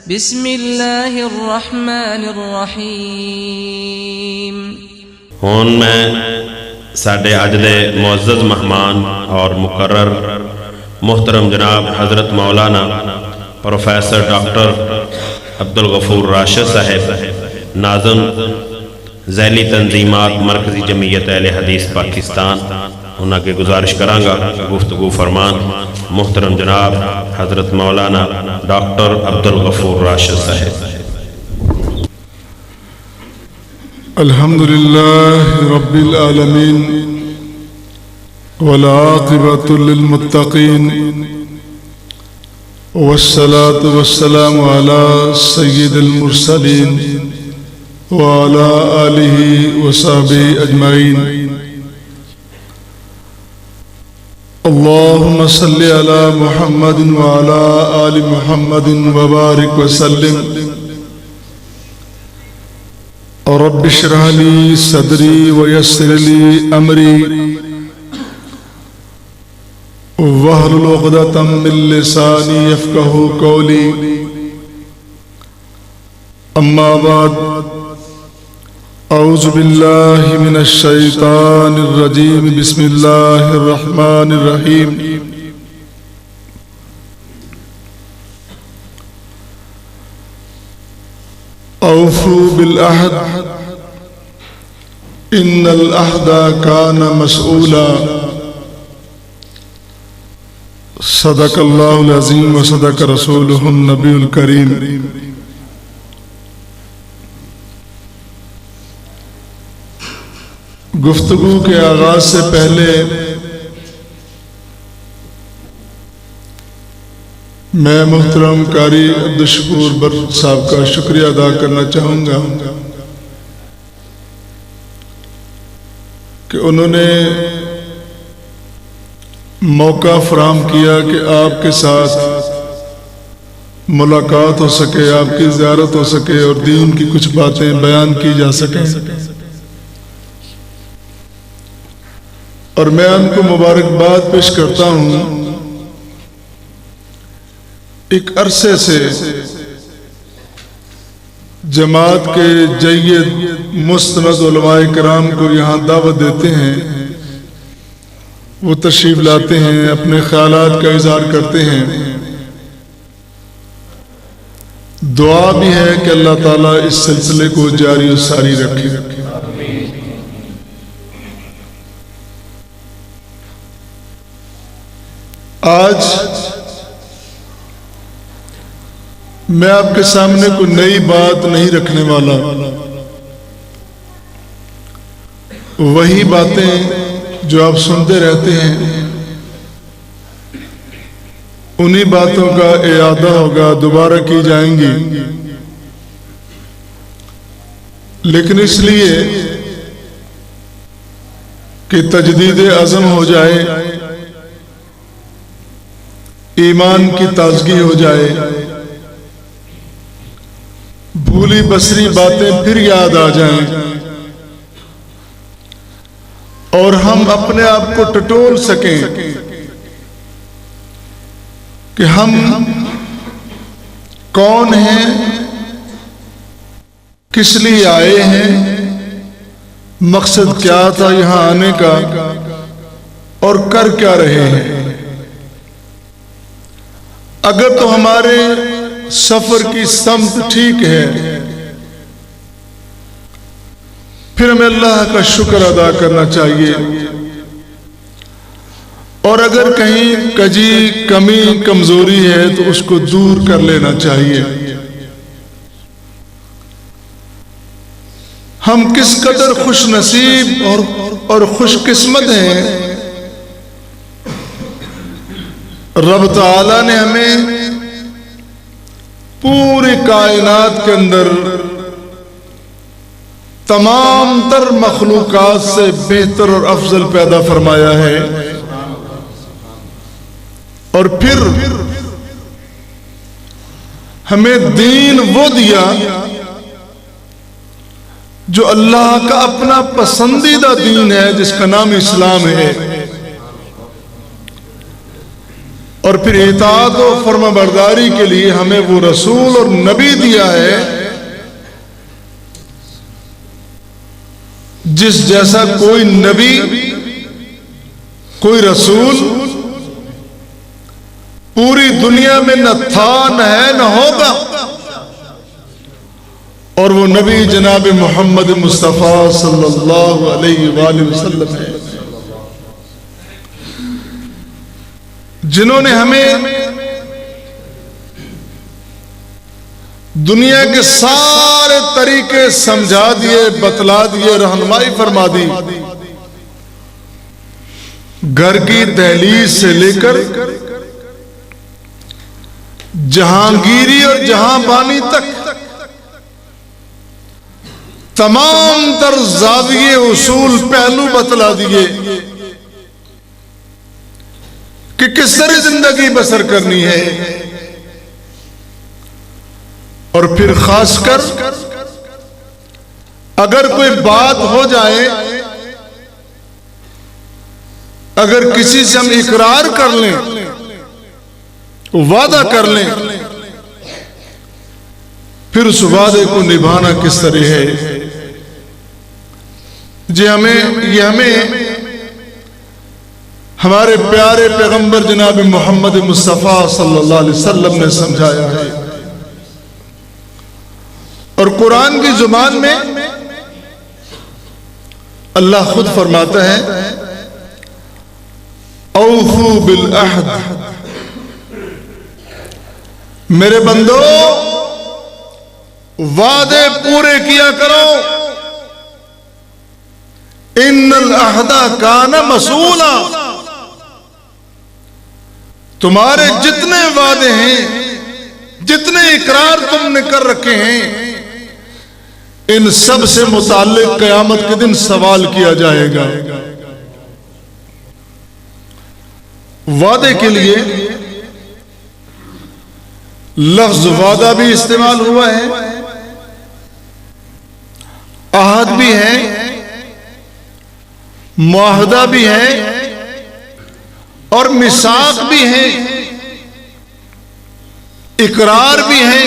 बिस्मिल्लाहिर्रहमानिर्रहीम। हुण मैं साडे अज दे मुअज़्ज़ज़ मेहमान और मुकर्रर मुहतरम जनाब हज़रत मौलाना प्रोफेसर डॉक्टर अब्दुल गफूर राशिद साहब नाज़िम ज़ैली तंजीमात मरकज़ी जमीयत अहले हदीस पाकिस्तान उनके गुजारिश करांगा गुफ्तगू फरमान मुहतरम जनाब हज़रत मौलाना डॉक्टर अब्दुल गफूर राशिद साहब। अल्हम्दुलिल्लाह रब्बिल आलमीन वल आक़िबतु लिल मुत्तक़ीन वस्सलातु वस्सलामु अला सय्यिदिल मुरसलीन व अला आलिहि व सहबिहि अजमईन। अल्लाहुम्मा सल्लि अला मुहम्मदिन व अला आलि मुहम्मदिन व बारिक व सल्लिम। रब्बि इश्रह ली सदरी व यस्सिर ली अमरी वहलुल उक़दतम मिन लिसानी यफ़क़हू क़ौली। अम्मा बाद औज़ु बिल्लाहि मिनश शैतानिर रजीम। बिस्मिल्लाहिर रहमानिर रहीम। औफ़ू बिल अहद इन्नल अहदा काना मसऊला। सदक़ल्लाहुल अज़ीम व सदक़ रसूलुहुन नबीयुल करीम। गुफ्तगू के आगाज से पहले मैं मुहतरम कारी अब्दुल बर साहब का शुक्रिया अदा करना चाहूँगा कि उन्होंने मौका फराहम किया कि आपके साथ मुलाकात हो सके, आपकी ज़ियारत हो सके और दीन की कुछ बातें बयान की जा सकें। और मैं उनको मुबारकबाद पेश करता हूँ। एक अरसे से जमात के जय्यद मुस्तनद उलमाए किराम को यहाँ दावत देते हैं, वो तशरीफ लाते हैं, अपने ख्यालात का इज़हार करते हैं। दुआ भी है कि अल्लाह ताला इस सिलसिले को जारी और सारी रखे। आज मैं आपके सामने कोई नई बात नहीं रखने वाला, वही बातें जो आप सुनते रहते हैं उन्हीं बातों का इयादा होगा, दोबारा की जाएंगी। लेकिन इसलिए कि तजदीद अज़म हो जाए, ईमान की ताजगी हो जाए, भूली बसरी बातें फिर याद आ जाएं और हम अपने आप को टटोल सकें कि हम कौन हैं, किस लिए आए हैं, मकसद क्या था यहां आने का और कर क्या रहे हैं। अगर तो हमारे सफर की समत ठीक है फिर हमें अल्लाह का शुक्र अदा करना चाहिए, और अगर कहीं कजी कमी कमजोरी है तो उसको दूर कर लेना चाहिए। हम किस कदर खुश नसीब और खुशकिस्मत हैं, रब ताला ने हमें पूरी कायनात के अंदर तमाम तर मखलूकात से बेहतर और अफजल पैदा फरमाया है, और फिर हमें दीन वो दिया जो अल्लाह का अपना पसंदीदा दीन है, जिसका नाम इस्लाम है। और फिर इताअत और फर्माबरदारी के लिए हमें वो रसूल और नबी दिया है जिस जैसा कोई नबी, कोई रसूल पूरी दुनिया में न था, न है, न होगा। और वो नबी जनाब मोहम्मद मुस्तफ़ा सल्लल्लाहु अलैहि वसल्लम है, जिन्होंने हमें दुनिया के सारे तरीके समझा दिए, बतला दिए, रहनुमाई फरमा दी। घर की दहलीज से लेकर जहांगीरी और जहांबानी तक तमाम तर जाविये, उसूल, पहलू बतला दिए कि किस तरह जिंदगी बसर करनी है। और फिर खासकर अगर कोई बात हो जाए, अगर किसी से हम इकरार कर लें, वादा कर लें, फिर उस वादे को निभाना किस तरह है। ये हमें हमारे प्यारे पैगंबर जनाब मोहम्मद मुस्तफ़ा सल्लल्लाहु अलैहि वसल्लम ने समझाया है। और कुरान की जुबान में अल्लाह खुद फरमाता है, औफू बिल अहद, मेरे बंदो वादे पूरे किया करो। इन्नल अहदा काना मसूला, तुम्हारे जितने वादे हैं, जितने इकरार तुमने कर रखे हैं, इन सब से मुताल्लिक क़यामत के दिन सवाल किया जाएगा। वादे के लिए लफ्ज वादा भी इस्तेमाल हुआ है, अहद भी है, मुआहदा भी है और मिसाक भी है, इकरार भी है,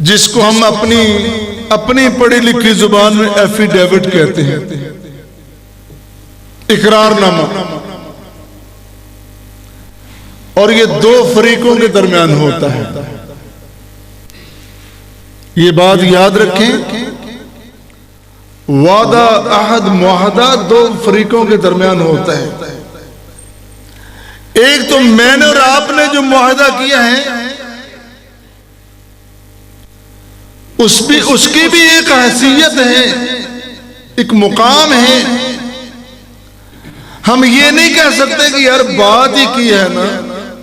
जिसको हम अपनी पढ़ी लिखी जुबान में एफिडेविट कहते हैं, इकरारनामा। और ये दो फरीकों के दरमियान होता है। ये बात याद रखें, वादा, अहद, मुआहदा दो फरीकों के दरमियान होता है। एक तो मैंने और आपने जो मुआहदा किया है, उसकी भी एक हैसियत है, एक मुकाम है। हम ये नहीं कह सकते कि यार बात ही की है ना,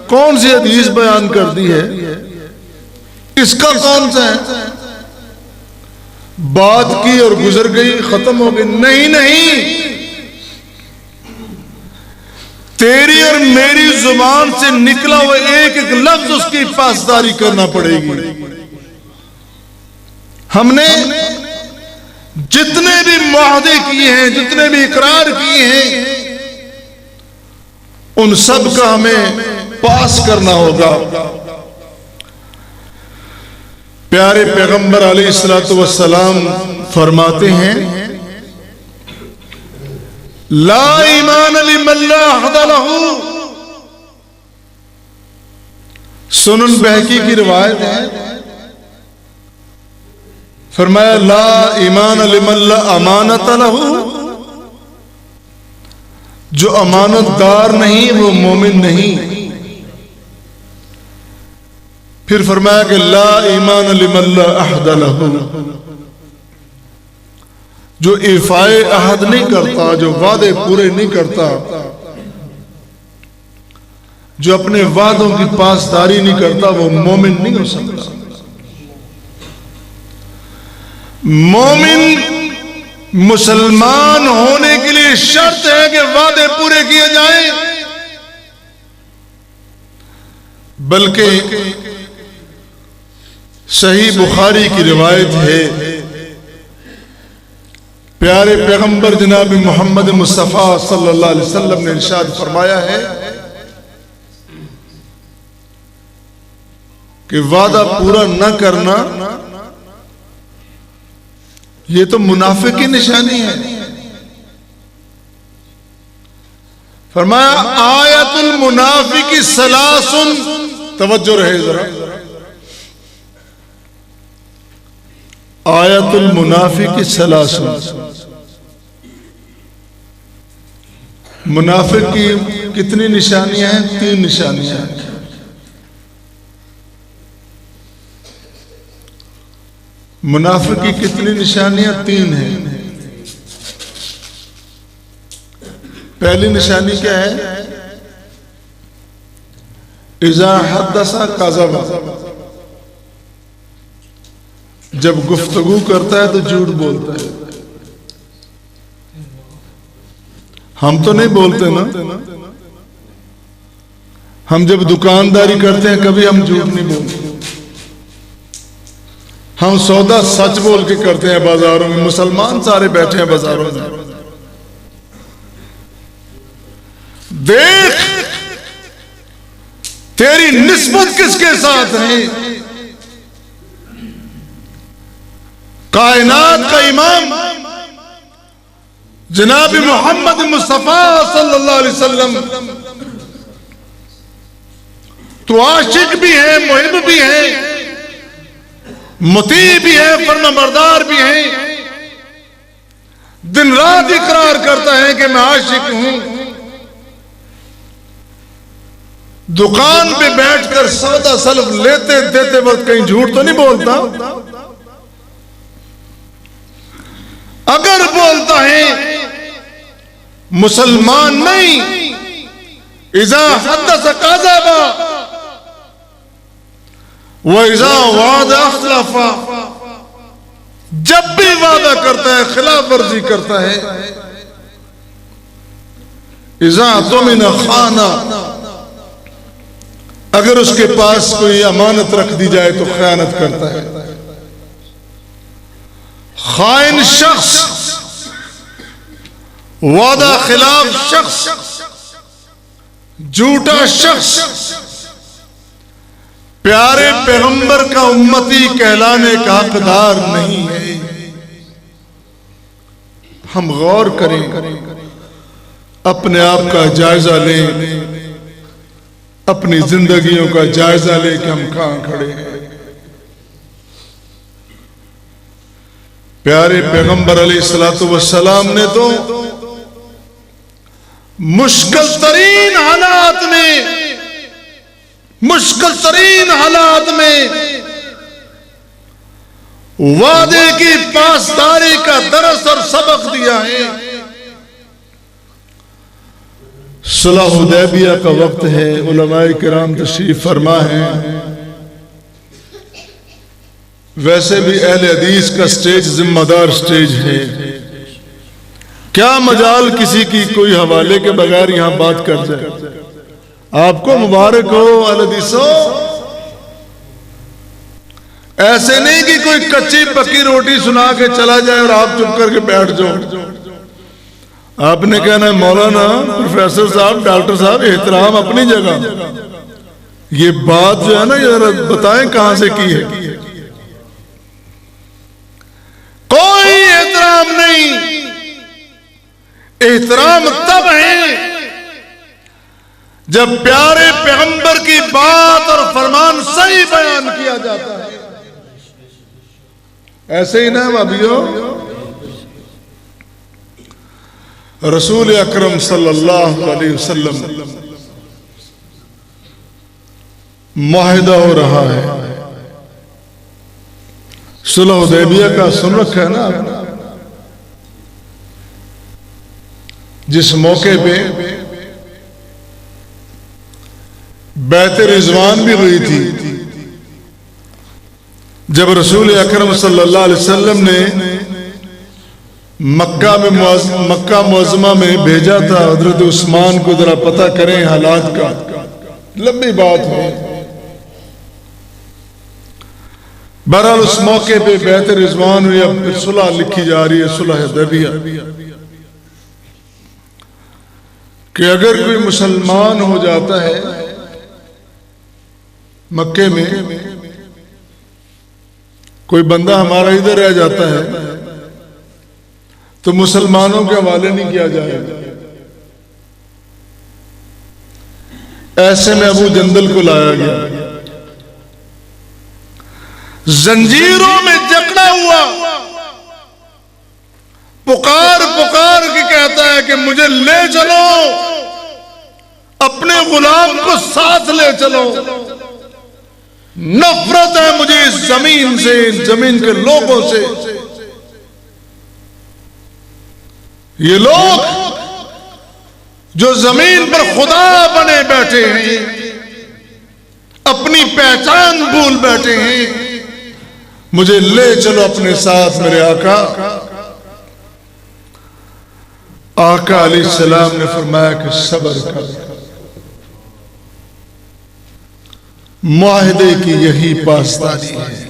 कौन सी हदीस बयान कर दी है, इसका कौन सा है, बात की और गुजर गई, खत्म हो गई। नहीं नहीं, तेरी और मेरी जुबान से निकला हुआ एक एक लफ्ज उसकी पासदारी करना पड़ेगी। हमने जितने भी मुआहदे किए हैं, जितने भी इकरार किए हैं, उन सब का हमें पास करना होगा। प्यारे पैगंबर अलैहिस्सलातु वस्सलाम फरमाते हैं, ला ईमान लिमन ला अहद लहू। सुनन बहकी की रिवायत है, फरमाया ला ईमान लिमन ला अमानत लहू, जो अमानतदार नहीं वो मोमिन नहीं। फिर फरमाया कि ला ईमान लिमन ला अहद लहू, जो इफ़ाए अहद नहीं करता, जो वादे पूरे नहीं करता, जो अपने वादों की पासदारी नहीं करता, वो मोमिन नहीं हो सकता। मोमिन मुसलमान होने के लिए शर्त है कि वादे पूरे किए जाएं। बल्कि सही बुखारी की रिवायत है, प्यारे पैगंबर जनाब मोहम्मद मुस्तफ़ा सल्लल्लाहु अलैहि वसल्लम ने इरशाद फरमाया है, कि वादा पूरा न करना ये तो मुनाफिक की निशानी है। फरमाया आयतुल मुनाफिकी सलासुन, तवज्जो रहे जरा, आयतुल मुनाफिकी सलासुन। मुनाफिक की कितनी निशानियां हैं? 3 निशानियां हैं। मुनाफिक की कितनी निशानियां? 3 हैं। पहली निशानी क्या है? इज़ा हद्दसा कज़ब, जब गुफ्तगू करता है तो झूठ बोलता है। हम तो नहीं बोलते ना, हम जब दुकानदारी करते हैं कभी हम झूठ नहीं बोलते। हम सौदा सच बोल के करते हैं बाजारों में। मुसलमान सारे बैठे हैं बाजारों में, देख तेरी निस्बत किसके साथ है? कायनात का इमाम जनाब मोहम्मद मुस्तफा सल्लल्लाहु अलैहि वसल्लम, तो आशिक भी है, मुहिब भी है, मुती भी है, फर्माबरदार भी है। दिन रात इकरार करता है कि मैं आशिक हूं। दुकान पे बैठकर सौदा सल्फ लेते देते वक्त कहीं झूठ तो नहीं बोलता। अगर बोलता है मुसलमान नहीं, इज़ा हद्दसा कज़बा व इज़ा वादा अख़लफ़ा, जब भी वादा करता है खिलाफ वर्जी करता है। इज़ा तुमिना खाना, अगर उसके पास कोई अमानत रख दी जाए तो खयानत करता है। खाइन शख्स, वादा खिलाफ शख्स, झूठा शख्स प्यारे पैगंबर का उम्मती कहलाने का हकदार नहीं है। हम गौर करें, अपने आप का जायजा लें, अपनी जिंदगियों का जायजा लें कि हम कहां खड़े हैं। प्यारे पैगंबर अलैहिस्सलातु वस्सलाम ने तो मुश्किल तरीन हालात में वादे की पासदारी का दरस और सबक दिया है। सुलह हुदैबिया का वक्त है, उलमाए किराम तशरीफ फरमा है। वैसे भी अहले हदीस का स्टेज जिम्मेदार स्टेज है। क्या मजाल किसी की कोई हवाले के बगैर यहां बात कर जाए। आपको मुबारक हो अहले हदीसो। ऐसे नहीं कि कोई कच्ची पक्की रोटी सुना के चला जाए और आप चुप करके बैठ जाओ। आपने कहना है मौलाना, प्रोफेसर साहब, डॉक्टर साहब, एहतराम अपनी जगह। ये बात जो है ना, ये बताएं कहां से की है। कोई एहतराम नहीं। एहतराम तब है जब प्यारे पैगंबर की बात और फरमान सही बयान किया जाता है। ऐसे ही ना भाभीओ, रसूल अकरम सल्लल्लाहु अलैहि वसल्लम मुआहिदा हो रहा है। सुलह हुदैबिया का सुन रखा है ना आपने। जिस मौके पे बैत रिजवान भी हुई थी, जब रसूल अकरम सल्लल्लाहु अलैहि वसल्लम ने मक्का मुअज़्ज़मा में भेजा था हजरत उस्मान को, जरा पता करें हालात का। लंबी बात है। बहरहाल उस मौके पे बैत रिजवान हुई। अब फिर सुलह लिखी जा रही है, सुलह हुदैबिया, कि अगर कोई मुसलमान हो जाता है मक्के में कोई बंदा हमारा इधर रह जाता है तो मुसलमानों के हवाले नहीं किया जाएगा। ऐसे में अबू जंदल को लाया गया, जंजीरों में जकड़ा हुआ, पुकार पुकार के कहता है कि मुझे ले चलो, अपने गुलाम को साथ ले चलो। नफरत है मुझे इस जमीन से, जमीन के लोगों से। ये लोग जो जमीन पर खुदा बने बैठे हैं, अपनी पहचान भूल बैठे हैं, मुझे ले चलो अपने साथ मेरे आका। आका अलैहिस्सलाम ने फरमाया कि सब्र कर। मुआहदे की यही पासदारी है।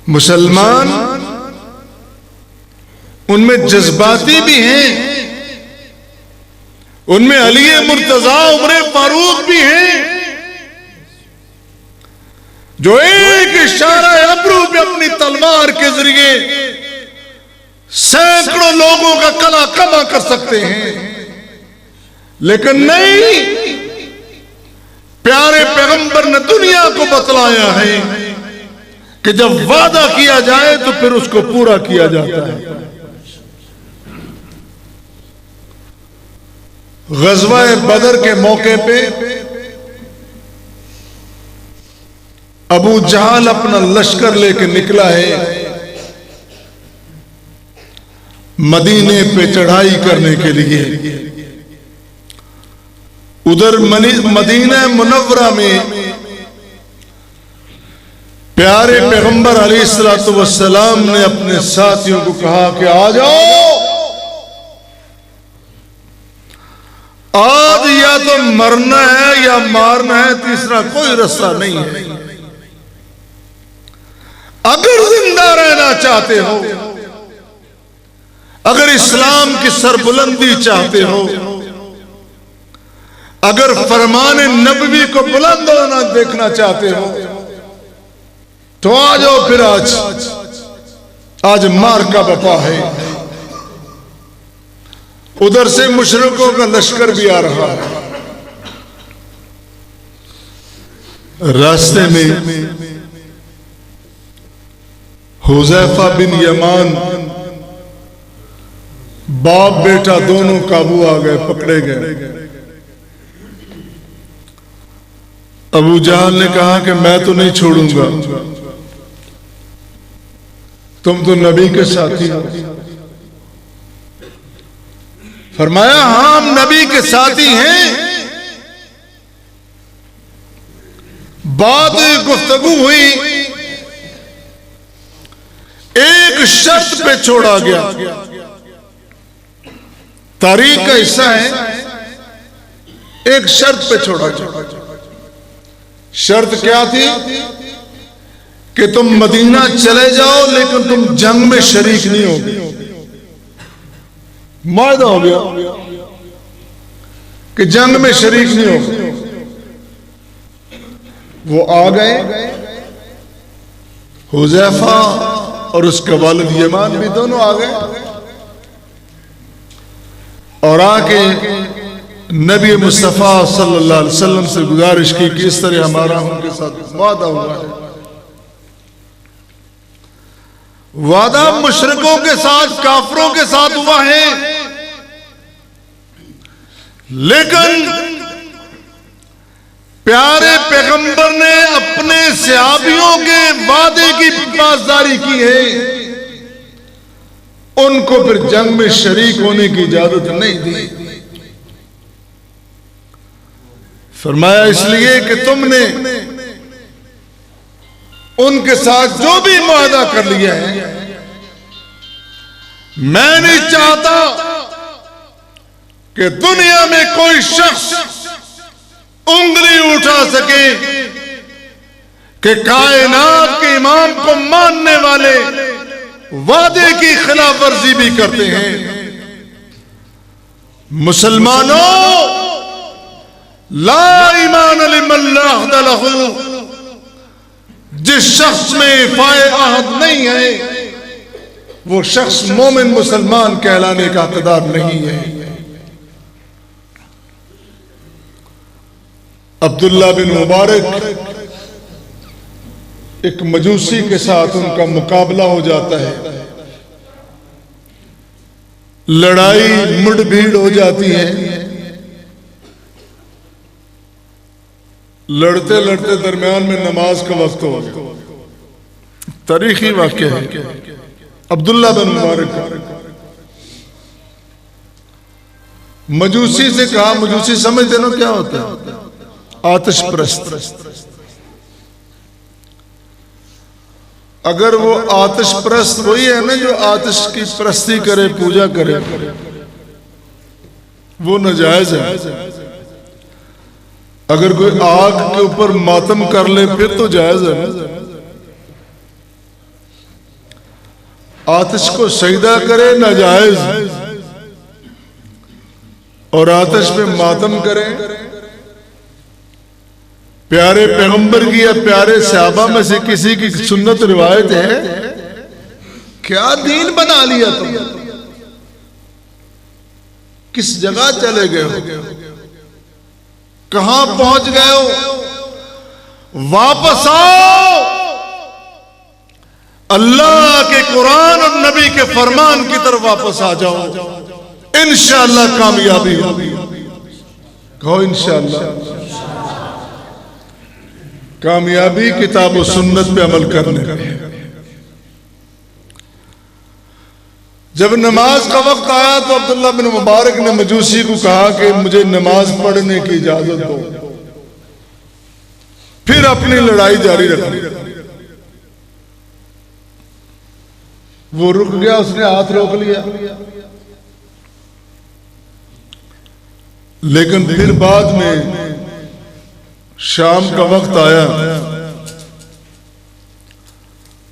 मुसलमान उनमें जज्बाती भी हैं, उनमें अली मुर्तजा उमर फारूक भी हैं, जो एक इशारा अब्रू पे अपनी तलवार के जरिए सैकड़ों लोगों का कला कमा कर सकते हैं। लेकिन नहीं, प्यारे पैगंबर ने दुनिया को बतलाया है कि जब वादा किया जाए तो फिर उसको पूरा किया जाता है। ग़ज़वा बदर के मौके पे अबू जहल अपना लश्कर लेके निकला है मदीने पे चढ़ाई करने के लिए। उधर मदीना मुनव्वरा में प्यारे पैगंबर अलैहिस्सलातु वस्सलाम ने अपने साथियों को कहा कि आ जाओ, आज या तो मरना है या मारना है, तीसरा कोई रास्ता नहीं है। अगर जिंदा रहना चाहते हो, अगर इस्लाम की सरबुलंदी चाहते हो, अगर फरमान नबवी को बुलंद होना देखना चाहते हो, तो आ जाओ फिर। आज मार का बपा है। उधर से मुशरिकों का लश्कर भी आ रहा है। रास्ते में हुज़ैफा बिन यमान बाप बेटा दोनों काबू आ गए, पकड़े गए। अबू जहल ने कहा कि मैं तो नहीं छोड़ूंगा, तुम तो नबी के साथी हो। फरमाया हाँ, हम नबी के साथी हैं। बात गुफ्तगू हुई, एक शर्त पे छोड़ा गया। तारीख का हिस्सा है, एक शर्त पे छोड़ा गया। शर्त क्या थी कि तुम मदीना चले जाओ लेकिन तुम जंग में शरीक नहीं होगे। मायदा हो गया कि जंग में शरीक नहीं होगे। वो आ गए, हुज़ैफा और उसका वालिद यमान भी दोनों आ गए, और आके नबी मुस्तफ़ा सल्लल्लाहु अलैहि वसल्लम से गुजारिश की कि इस तरह हमारा उनके साथ वादा हुआ है। वादा मुशरिकों के साथ, काफिरों के साथ हुआ है, लेकिन प्यारे पैगंबर ने अपने सहाबियों के वादे की पासदारी की है। उनको फिर जंग में शरीक होने की इजाजत नहीं दी। फरमाया इसलिए कि तुमने उनके साथ जो भी मुआहदा कर लिया है, मैं नहीं चाहता कि दुनिया में कोई शख्स उंगली उठा सके कि कायनात के इमाम को मानने वाले वादे की खिलाफ वर्जी भी करते हैं। मुसलमानों, ला ईमान लिमन ला अहद लहू जिस शख्स में फाए आहद नहीं है वो शख्स मोमिन मुसलमान कहलाने का हकदार नहीं है। अब्दुल्ला बिन मुबारक एक मजूसी के साथ उनका मुकाबला हो जाता है, लड़ाई मुठभेड़ हो जाती है। लड़ते लड़ते दरमियान में नमाज का वक्त हो गया। तारीखी वाक़या है अब्दुल्ला बिन मुबारक मजूसी से कहा, मजूसी समझते ना क्या होता है? आतिश परस्त। अगर वो आतिश परस्त वही है ना जो आतिश की परस्ती करे, पूजा करे, वो नाजायज है। अगर कोई आग के ऊपर मातम कर ले फिर तो जायज है ना। आतिश को सजदा करे नाजायज, और आतिश पे मातम करे। प्यारे पैगंबर की या प्यारे सहाबा में से किसी की सुन्नत रिवायत है, क्या दीन बना लिया तुम? किस जगह चले गए हो? कहां पहुंच गए हो? वापस आओ, अल्लाह के कुरान और नबी के फरमान की तरफ वापस आ जाओ, इंशाअल्लाह कामयाबी होगी। कहो इंशाअल्लाह। कामयाबी किताब और सुन्नत पे अमल करने में। जब नमाज का वक्त आया तो अब्दुल्ला बिन मुबारक ने मजूसी को कहा कि मुझे नमाज पढ़ने की इजाजत दो। फिर अपनी लड़ाई जारी रखी। वो रुक गया, उसने हाथ रोक लिया। लेकिन फिर बाद में शाम का वक्त आया,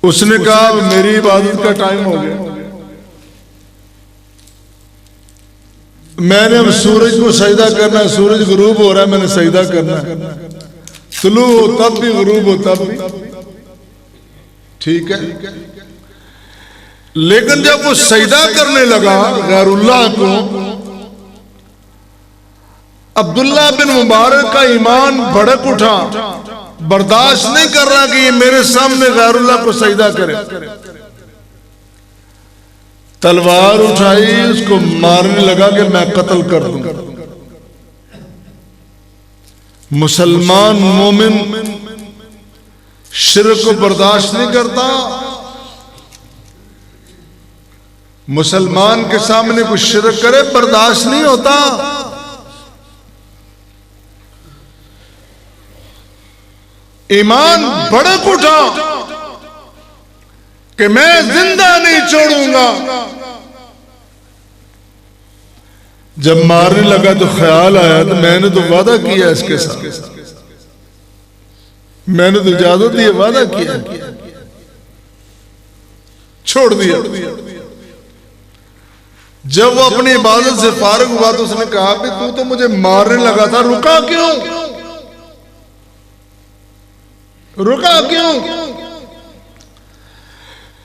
उसने कहा मेरी इबादत का टाइम हो गया, मैंने अब सूरज को सजदा करना है। सूरज गुरूब हो रहा है, मैंने सजदा करना है। तुलू हो तब भी, गुरूब हो तब भी, ठीक है। लेकिन जब वो सजदा करने लगा गैरुल्लाह को, अब्दुल्ला बिन मुबारक का ईमान भड़क उठा, बर्दाश्त नहीं कर रहा कि ये मेरे सामने गैरुल्लाह को सजदा करे। तलवार उठाई, उसको मारने लगा कि मैं कत्ल कर दूं। मुसलमान मोमिन शिर्क को बर्दाश्त नहीं करता। मुसलमान के सामने कोई शिर्क करे बर्दाश्त नहीं होता। ईमान भड़क उठा कि मैं जिंदा नहीं छोड़ूंगा। जब मारने लगा तो ख्याल आया तो मैंने तो वादा किया इसके साथ, मैंने तो इजाजत दी, वादा किया, छोड़ दिया। जब वो अपनी इबादत से फारिग हुआ तो उसने कहा कि तू तो मुझे मारने लगा था, रुका क्यों? रुका क्यों?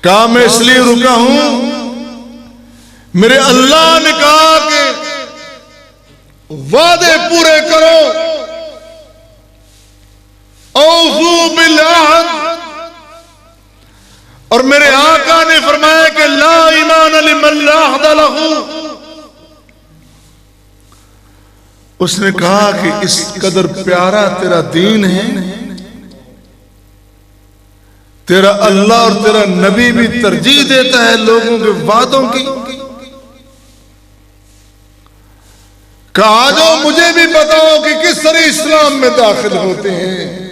कहा मैं इसलिए रुका हूं, मेरे अल्लाह ने कहा कि वादे पूरे करो, औफू बिल अहद, और मेरे आका ने फरमाया कि ला ईमान लिमन ला अहद लहू। उसने कहा कि इस कदर प्यारा तेरा दीन है, तेरा अल्लाह और तेरा नबी भी तरजीह देता है लोगों के वादों की। कहा जाओ मुझे भी बताओ कि किस तरह इस्लाम में दाखिल होते हैं।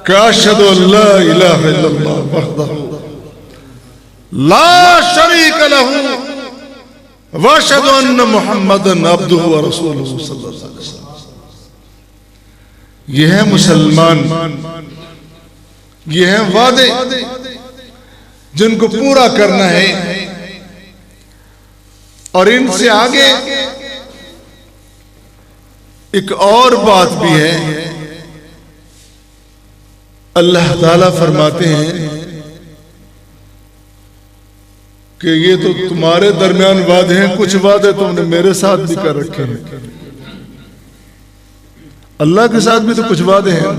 अशहदु अल्ला इलाहा इल्लल्लाह वहदहु ला शरीक लहू व अशहदु अन्न मुहम्मदन अब्दुहु व रसूलुहु सल्लल्लाहु अलैहि वसल्लम। यह है मुसलमान, ये हैं वादे जिनको पूरा करना है। और इनसे आगे एक और बात भी है अल्लाह ताला फरमाते हैं कि ये तो तुम्हारे दरमियान वादे हैं, कुछ वादे तुमने मेरे साथ भी कर रखे हैं। अल्लाह के साथ भी तो कुछ वादे हैं।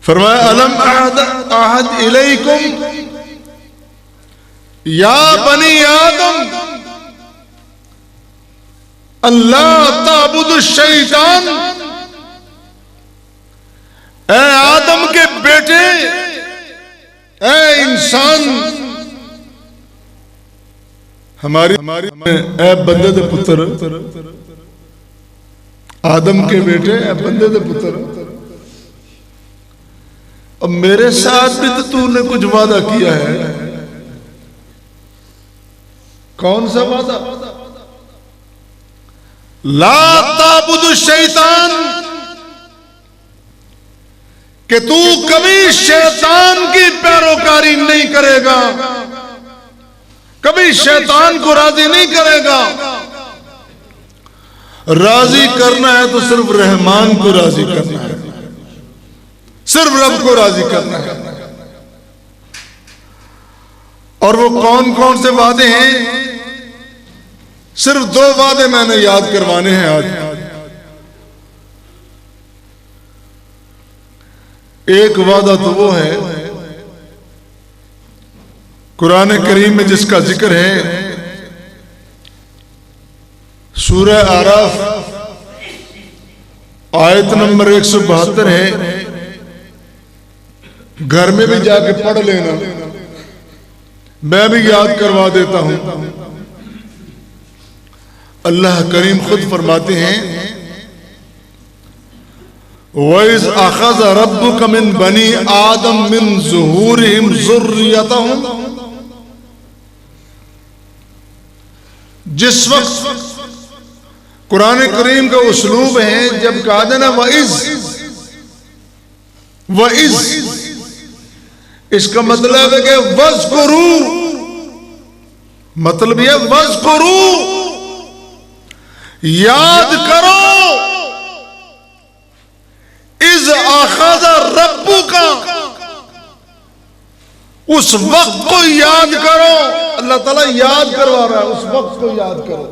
फरमाया अलम अहद इलैकुम या बनी आदम अल्लाह ताबुदु शैतान, ऐ आदम के बेटे, ऐ इंसान, हमारी ऐ बंदे दे पुत्र, आदम के बेटे, ऐ बंदे दे पुत्र, अब मेरे साथ भी तो तूने कुछ वादा किया है। कौन सा वादा? ला ताबुदु शैतान, कि तू कभी शैतान की पैरोकारी नहीं करेगा, कभी शैतान को राजी नहीं करेगा। राजी करना है तो सिर्फ रहमान को राजी करना है, सिर्फ रब को राजी करना है। और वो कौन कौन से वादे हैं? सिर्फ 2 वादे मैंने याद करवाने हैं आज। एक वादा तो वो है कुरान करीम में जिसका जिक्र है, सूरह आराफ आयत नंबर 172 है। घर में भी जाके पढ़ लेना, मैं भी याद करवा देता हूं। अल्लाह करीम खुद फरमाते हैं वइज़ अख़ज़ रब्बुक मिन बनी आदम मिन ज़ुहूरिहिम ज़ुर्रियतहुम, जिस वक्त कुरान करीम का उसलूब है, जब कहा जाए ना वइज़, इसका मतलब है कि वज़कुरू, मतलब यह वज़कुरू, याद करो, इज़ अख़ज़ रब्बुका, उस वक्त को याद करो। अल्लाह ताला याद करवा रहा है, उस वक्त को याद करो।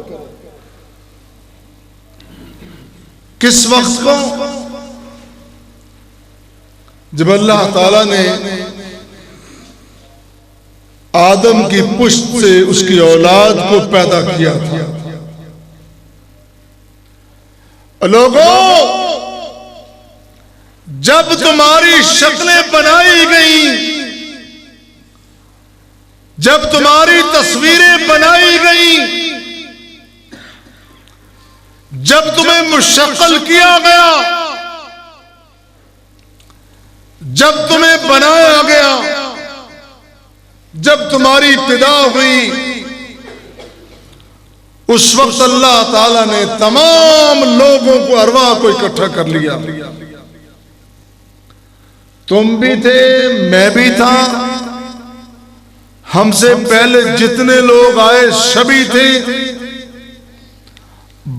किस वक्त को? जब अल्लाह ताला ने आदम की पुश्त से उसकी औलाद को पैदा किया था। लोगों, जब तुम्हारी शक्लें बनाई गई, जब तुम्हारी तस्वीरें बनाई गई, जब तुम्हें मुशक्कल किया गया, जब तुम्हें बनाया गया, जब तुम्हारी इब्तिदा हुई, उस वक्त अल्लाह ताला ने तमाम लोगों को, अरवाह को इकट्ठा कर लिया। तुम भी थे, मैं भी था, हमसे पहले जितने लोग आए सभी थे,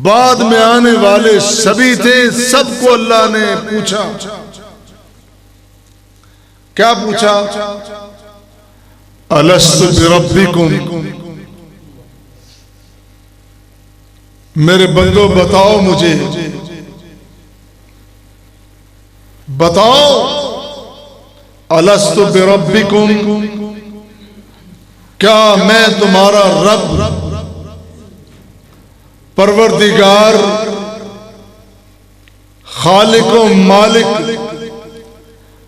बाद में आने वाले सभी थे। सबको अल्लाह ने पूछा। क्या पूछा? अलस्तु बिरब्बिकुम, मेरे बंदो बताओ, मुझे बताओ, अलस्तु बिरब्बिकुम, क्या मैं तुम्हारा रब, परवरदिगार, खालिक व मालिक,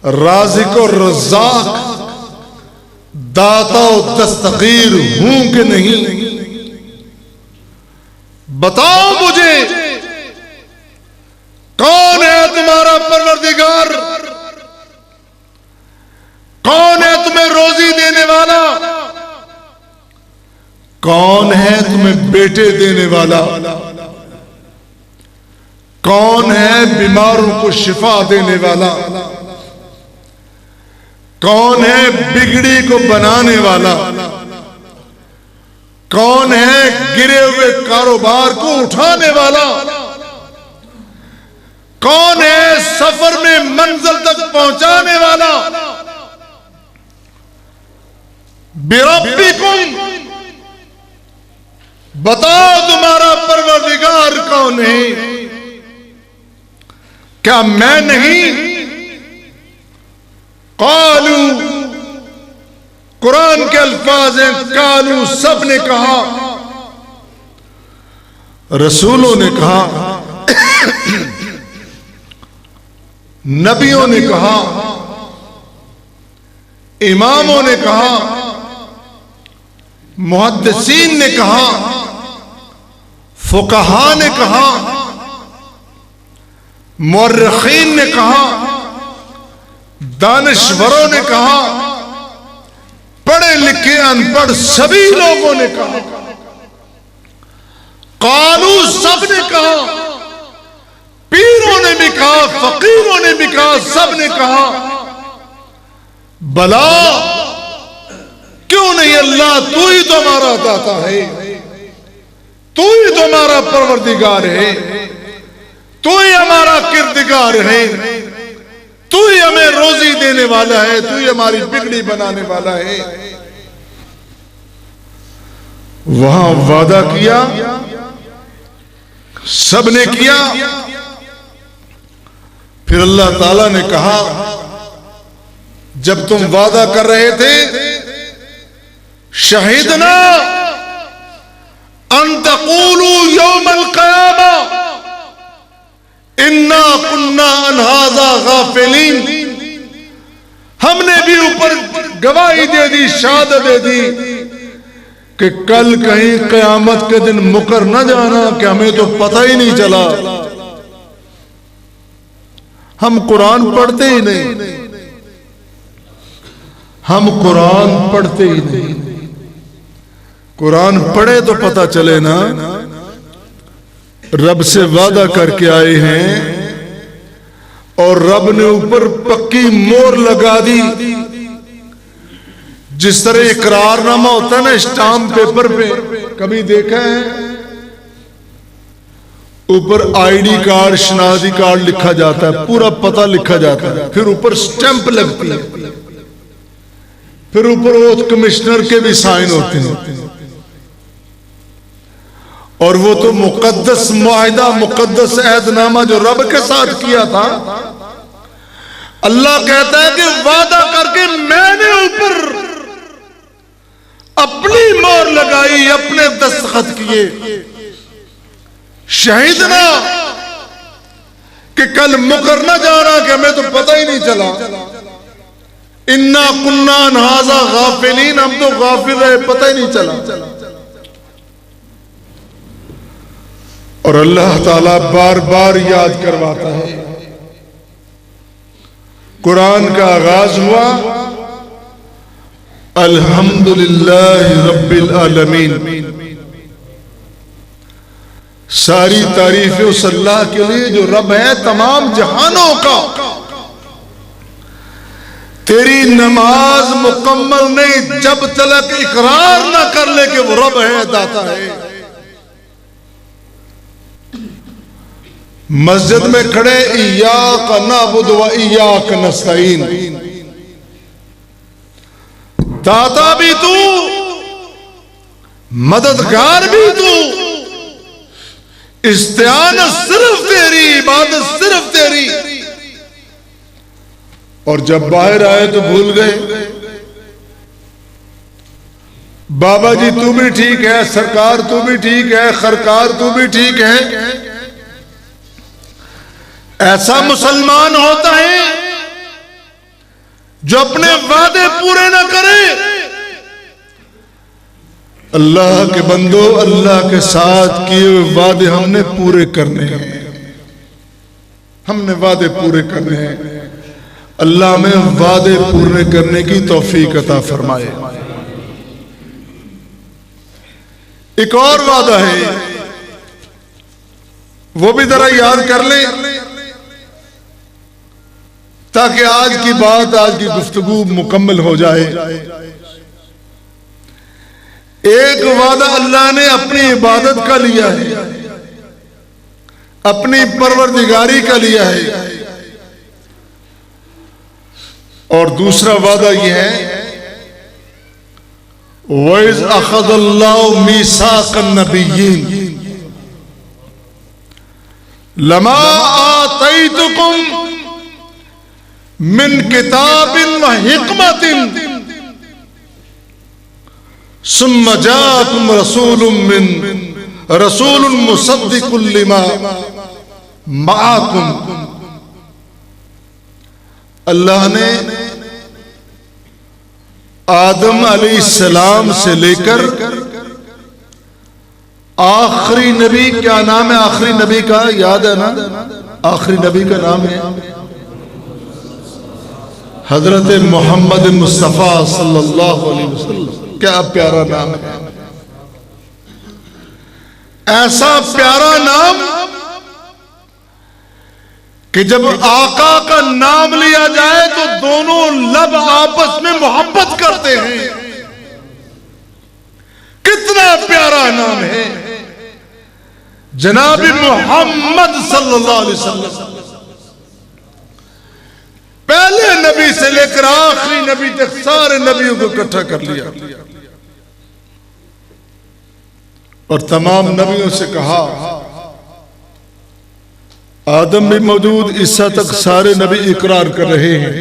राज़िक और रज़्ज़ाक़, दाता व दस्तगीर हूं कि नहीं? बताओ मुझे, कौन है तुम्हारा परवरदिगार? कौन है तुम्हें रोजी देने वाला? कौन है तुम्हें बेटे देने वाला? कौन है बीमारों को शिफा देने वाला? कौन है बिगड़ी को बनाने वाला? कौन है गिरे हुए कारोबार को उठाने वाला? कौन है सफर में मंजिल तक पहुंचाने वाला? बिरब्बिकुम, बताओ तुम्हारा परवरदिगार कौन है? क्या मैं नहीं? कालू, कुरान के अल्फाज हैं, कालू, सब ने कहा, रसूलों ने कहा, नबियों ने कहा, इमामों ने कहा, मुहद्दिसीन ने कहा, फुकहा ने कहा, मुअर्रिखीन ने कहा, दानिश्वरों ने कहा, पढ़े लिखे अनपढ़ सभी लोगों ने कहा, कालू, सब ने कहा, पीरों ने भी कहा, फकीरों ने भी कहा, सब ने कहा, भला क्यों नहीं अल्लाह, तू ही तो हमारा दाता है, तू ही तो हमारा परवरदिगार है, तू ही हमारा किरदिगार है, तू ही हमें रोजी देने वाला है, तू ही हमारी बिगड़ी बनाने वाला है। वहां वादा किया, सबने किया। फिर अल्लाह ताला ने कहा, जब तुम वादा कर रहे थे, शहीदना अन तक़ूलू यौमल क़यामा इन्ना कुन्ना अन हाज़ा गाफ़िलीन, हमने भी ऊपर गवाही दे दी, शहादत दे दी कि कल कहीं क़यामत के दिन मुकर न जाना कि हमें तो पता ही नहीं चला, हम कुरान पढ़ते ही नहीं, हम कुरान पढ़ते ही नहीं। कुरान पढ़े तो पता चले ना, रब से वादा करके आए हैं और रब ने ऊपर पक्की मोहर लगा दी। जिस तरह इकरारनामा होता है ना स्टाम्प पेपर पे, कभी देखा है? ऊपर आईडी कार्ड, शनाख्ती कार्ड लिखा जाता है, पूरा पता लिखा जाता है, फिर ऊपर स्टैंप लगती है, फिर ऊपर वो कमिश्नर के भी साइन होते हैं। और वो तो मुकद्दस मुआहिदा, मुकद्दस अहदनामा जो रब के साथ किया था, अल्लाह कहता है कि वादा करके मैंने ऊपर अपनी मोहर लगाई, अपने दस्तखत किए, शहीदना कि कल मुकर न जाना कि हमें तो पता ही नहीं चला, इन्ना कुन्ना अन हाज़ा गाफ़िलीन, हम तो गाफिल रहे, पता ही नहीं चला। और अल्लाह ताला बार बार याद करवाता है। कुरान का आगाज हुआ अल्हम्दुलिल्लाहि रब्बिल आलमीन, सारी तारीफें उस अल्लाह के लिए जो रब है तमाम जहानों का। तेरी नमाज मुकम्मल नहीं जब तक इकरार ना कर ले कि वो रब है, दाता है। मस्जिद में खड़े इय्याका नअबुदु व इय्याका नस्तईन, दाता भी तू, मददगार भी तू, इस्तिआनत सिर्फ तेरी, इबादत सिर्फ तेरी। और जब बाहर आए तो भूल गए, बाबा जी तू भी ठीक है, सरकार तू भी ठीक है, खरकार तू भी ठीक है। ऐसा मुसलमान होता है जो अपने वादे पूरे ना करे। अल्लाह के बंदो, अल्लाह के साथ किए हुए वादे हमने पूरे करने हैं, हमने वादे पूरे करने हैं। अल्लाह में वादे पूरे करने की तौफीक अता फरमाए। एक और वादा है, वो भी जरा याद कर ले ताकि आज की बात, आज की गुफ्तगू मुकम्मल हो जाए। एक वादा अल्लाह ने अपनी इबादत का लिया है, अपनी परवरदिगारी का लिया है। और दूसरा वादा यह है, वइज़ अख़ज़ल्लाहु मीसाक़न नबिय्यीन लमा आतैतुकुम मिन किताबिन व हिकमतिन सुम्मा जाअकुम रसूलुन मुसद्दिकुल लिमा माअकुम। अल्लाह ने आदम अलैहिस्सलाम से लेकर आखिरी नबी, क्या नाम है आखिरी नबी का, याद है ना? आखिरी नबी का नाम है हजरत मोहम्मद मुस्तफ़ा सल्लल्लाहु अलैहि वसल्लम। क्या प्यारा नाम है, ऐसा प्यारा नाम कि जब आका का नाम लिया जाए तो दोनों लब आपस में मोहब्बत करते हैं। कितना प्यारा नाम है जनाब मोहम्मद सल्लल्लाहु अलैहि वसल्लम। पहले नबी से लेकर आखिरी नबी तक सारे नबियों को इकट्ठा कर लिया और तमाम नबियों से कहा, आदम भी मौजूद, ईसा तक सारे नबी इकरार कर रहे हैं।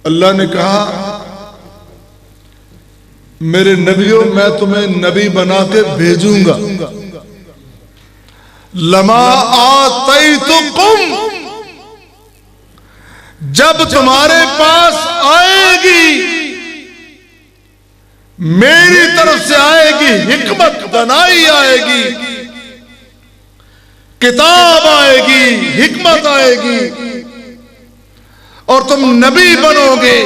अल्लाह ने कहा, मेरे नबियों मैं तुम्हें नबी बना के भेजूंगा। लमा आतैतुकुम, जब तुम्हारे पास आएगी, मेरी तरफ से आएगी, हिकमत बनाई आएगी, किताब आएगी, हिकमत आएगी और तुम नबी बनोगे।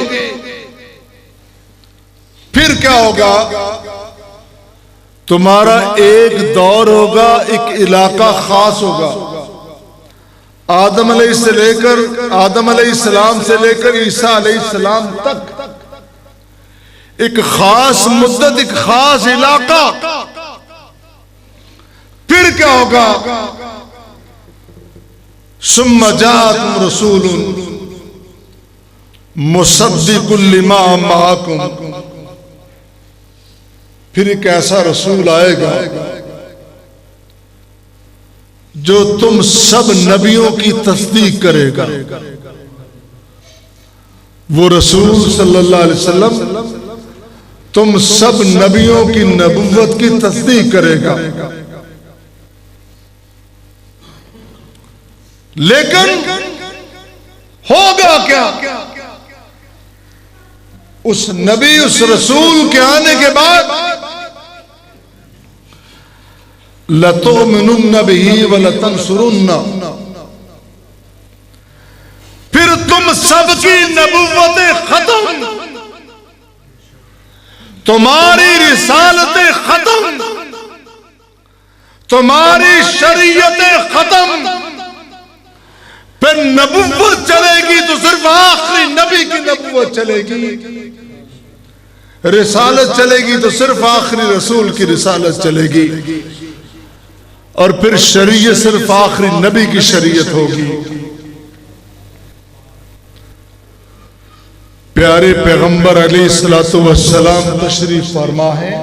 फिर क्या होगा? तुम्हारा एक दौर होगा, एक इलाका खास होगा। आदम अलैहिस्सलाम से लेकर ईसा अलैहिस्सलाम तक एक खास मुद्दत, एक खास इलाका। फिर क्या होगा? सुम्मा जाअकुम रसूलुन मुसद्दिकुल लिमा माअकुम। फिर एक ऐसा रसूल आएगा जो तुम सब नबियों की तस्दीक करेगा। वो रसूल सल्लल्लाहु अलैहि वसल्लम तुम सब नबियों की नबुव्वत की तस्दीक करेगा। लेकिन होगा क्या? उस नबी, उस रसूल के आने के बाद लतुमिनुन्न बिही व लतंसुरुन्न, फिर तुम सबकी नबुव्वतें खत्म, तुम्हारी रिसालतें खत्म, तुम्हारी शरीयतें खत्म। फिर नबुव्वत चलेगी तो सिर्फ आखिरी नबी की नबुव्वत चलेगी, रिसालत चलेगी तो सिर्फ आखिरी रसूल की रिसालत चलेगी, और फिर शरीयत सिर्फ आखिरी नबी की शरीयत होगी। प्यारे पैगंबर अलैहिस्सलातु वस्सलाम तशरीफ फरमा है।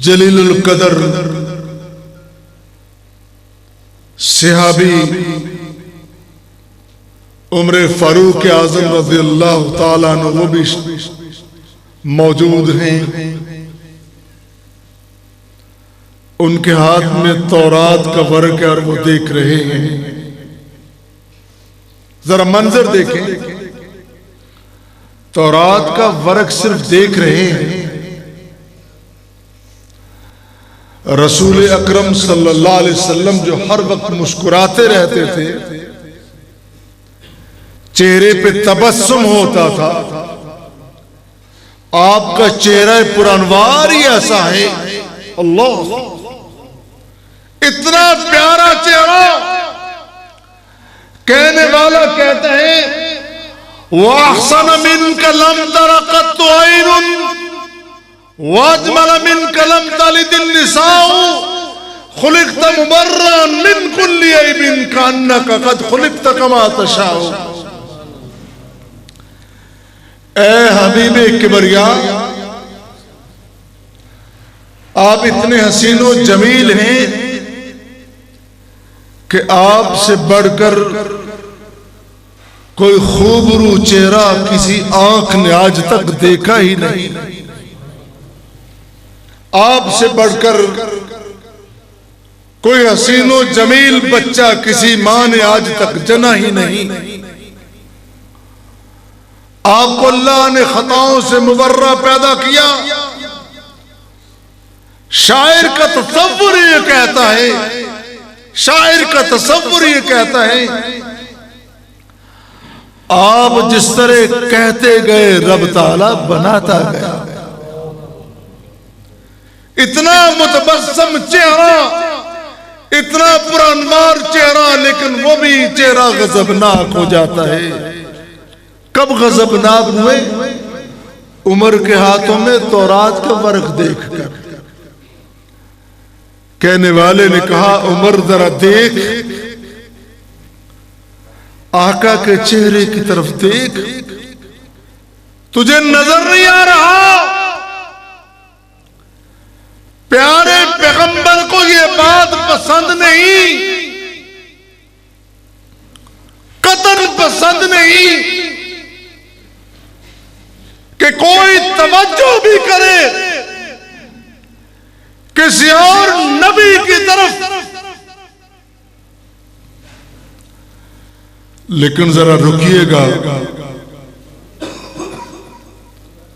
जलीलुल कदर सहाबी उम्र फारूक आजम रज़ियल्लाहु ताला अन्हु वो भी मौजूद हैं। उनके हाथ में तौरात का वर्क है और वो देख रहे हैं। जरा मंजर देखें, तौरात का वर्क सिर्फ देख रहे हैं। रसूल अकरम सल्लल्लाहु अलैहि वसल्लम जो हर वक्त मुस्कुराते रहते थे, चेहरे पे तबस्सुम होता था। आपका चेहरा पुरनवार ही ऐसा है। अल्लाह, इतना प्यारा चेहरा। कहने वाला कहते हैं वअहसन मिनका लम तरा कत्तु ऐनुन वाजमल मिन कलम तलिदिन निसाउ खुलिक़त मुबर्रन मिन कुल्ली ऐबिन कान्नका क़द खुलिक़त कमा तशाउ। ए हबीबे किबरिया, आप इतने हसीनो जमील हैं कि आपसे बढ़कर कोई खूबरू चेहरा किसी आंख ने आज तक देखा ही नहीं। आपसे बढ़कर कोई हसीनो जमील बच्चा किसी मां ने आज तक जना ही नहीं। आपको अल्लाह ने खताओं से मुबर्रा पैदा किया। शायर का तसव्वुर ये कहता है, शायर का तसव्वुर ये कहता है, आप जिस तरह कहते गए रब ताला बनाता गया। इतना मुतबस्सम चेहरा, इतना पुरानवार चेहरा, लेकिन वो भी चेहरा गजबनाक हो जाता है। कब गजबनाक हुए? उमर के हाथों में तौरात का वर्क देखकर। कहने वाले ने कहा, उमर जरा देख, आका के चेहरे की तरफ देख, तुझे नजर नहीं आ रहा? प्यारे पैगंबर को ये बात पसंद नहीं, कतल पसंद नहीं कि कोई तवज्जो भी करे किसी और नबी की तरफ। लेकिन जरा रुकिएगा,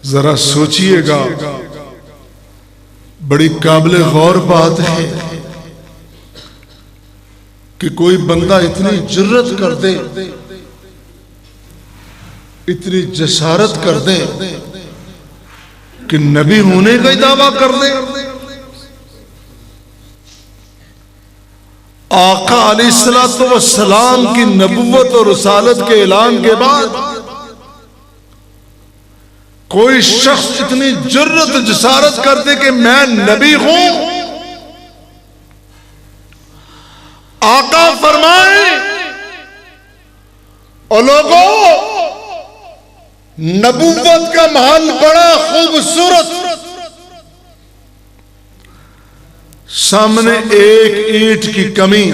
जरा सोचिएगा, बड़ी काबिल गौर बात है कि कोई बंदा इतनी जुर्रत कर दे, इतनी जसारत कर दे कि नबी होने का ही दावा कर दे। आका अलैहिस्सलातु वस्सलाम की नबुव्वत और रिसालत के ऐलान के बाद कोई शख्स इतनी जुर्रत जसारत कर दे कि मैं नबी हूं। आका फरमाए, और लोगों, नबुव्वत का महल बड़ा खूबसूरत, सामने एक ईंट की कमी,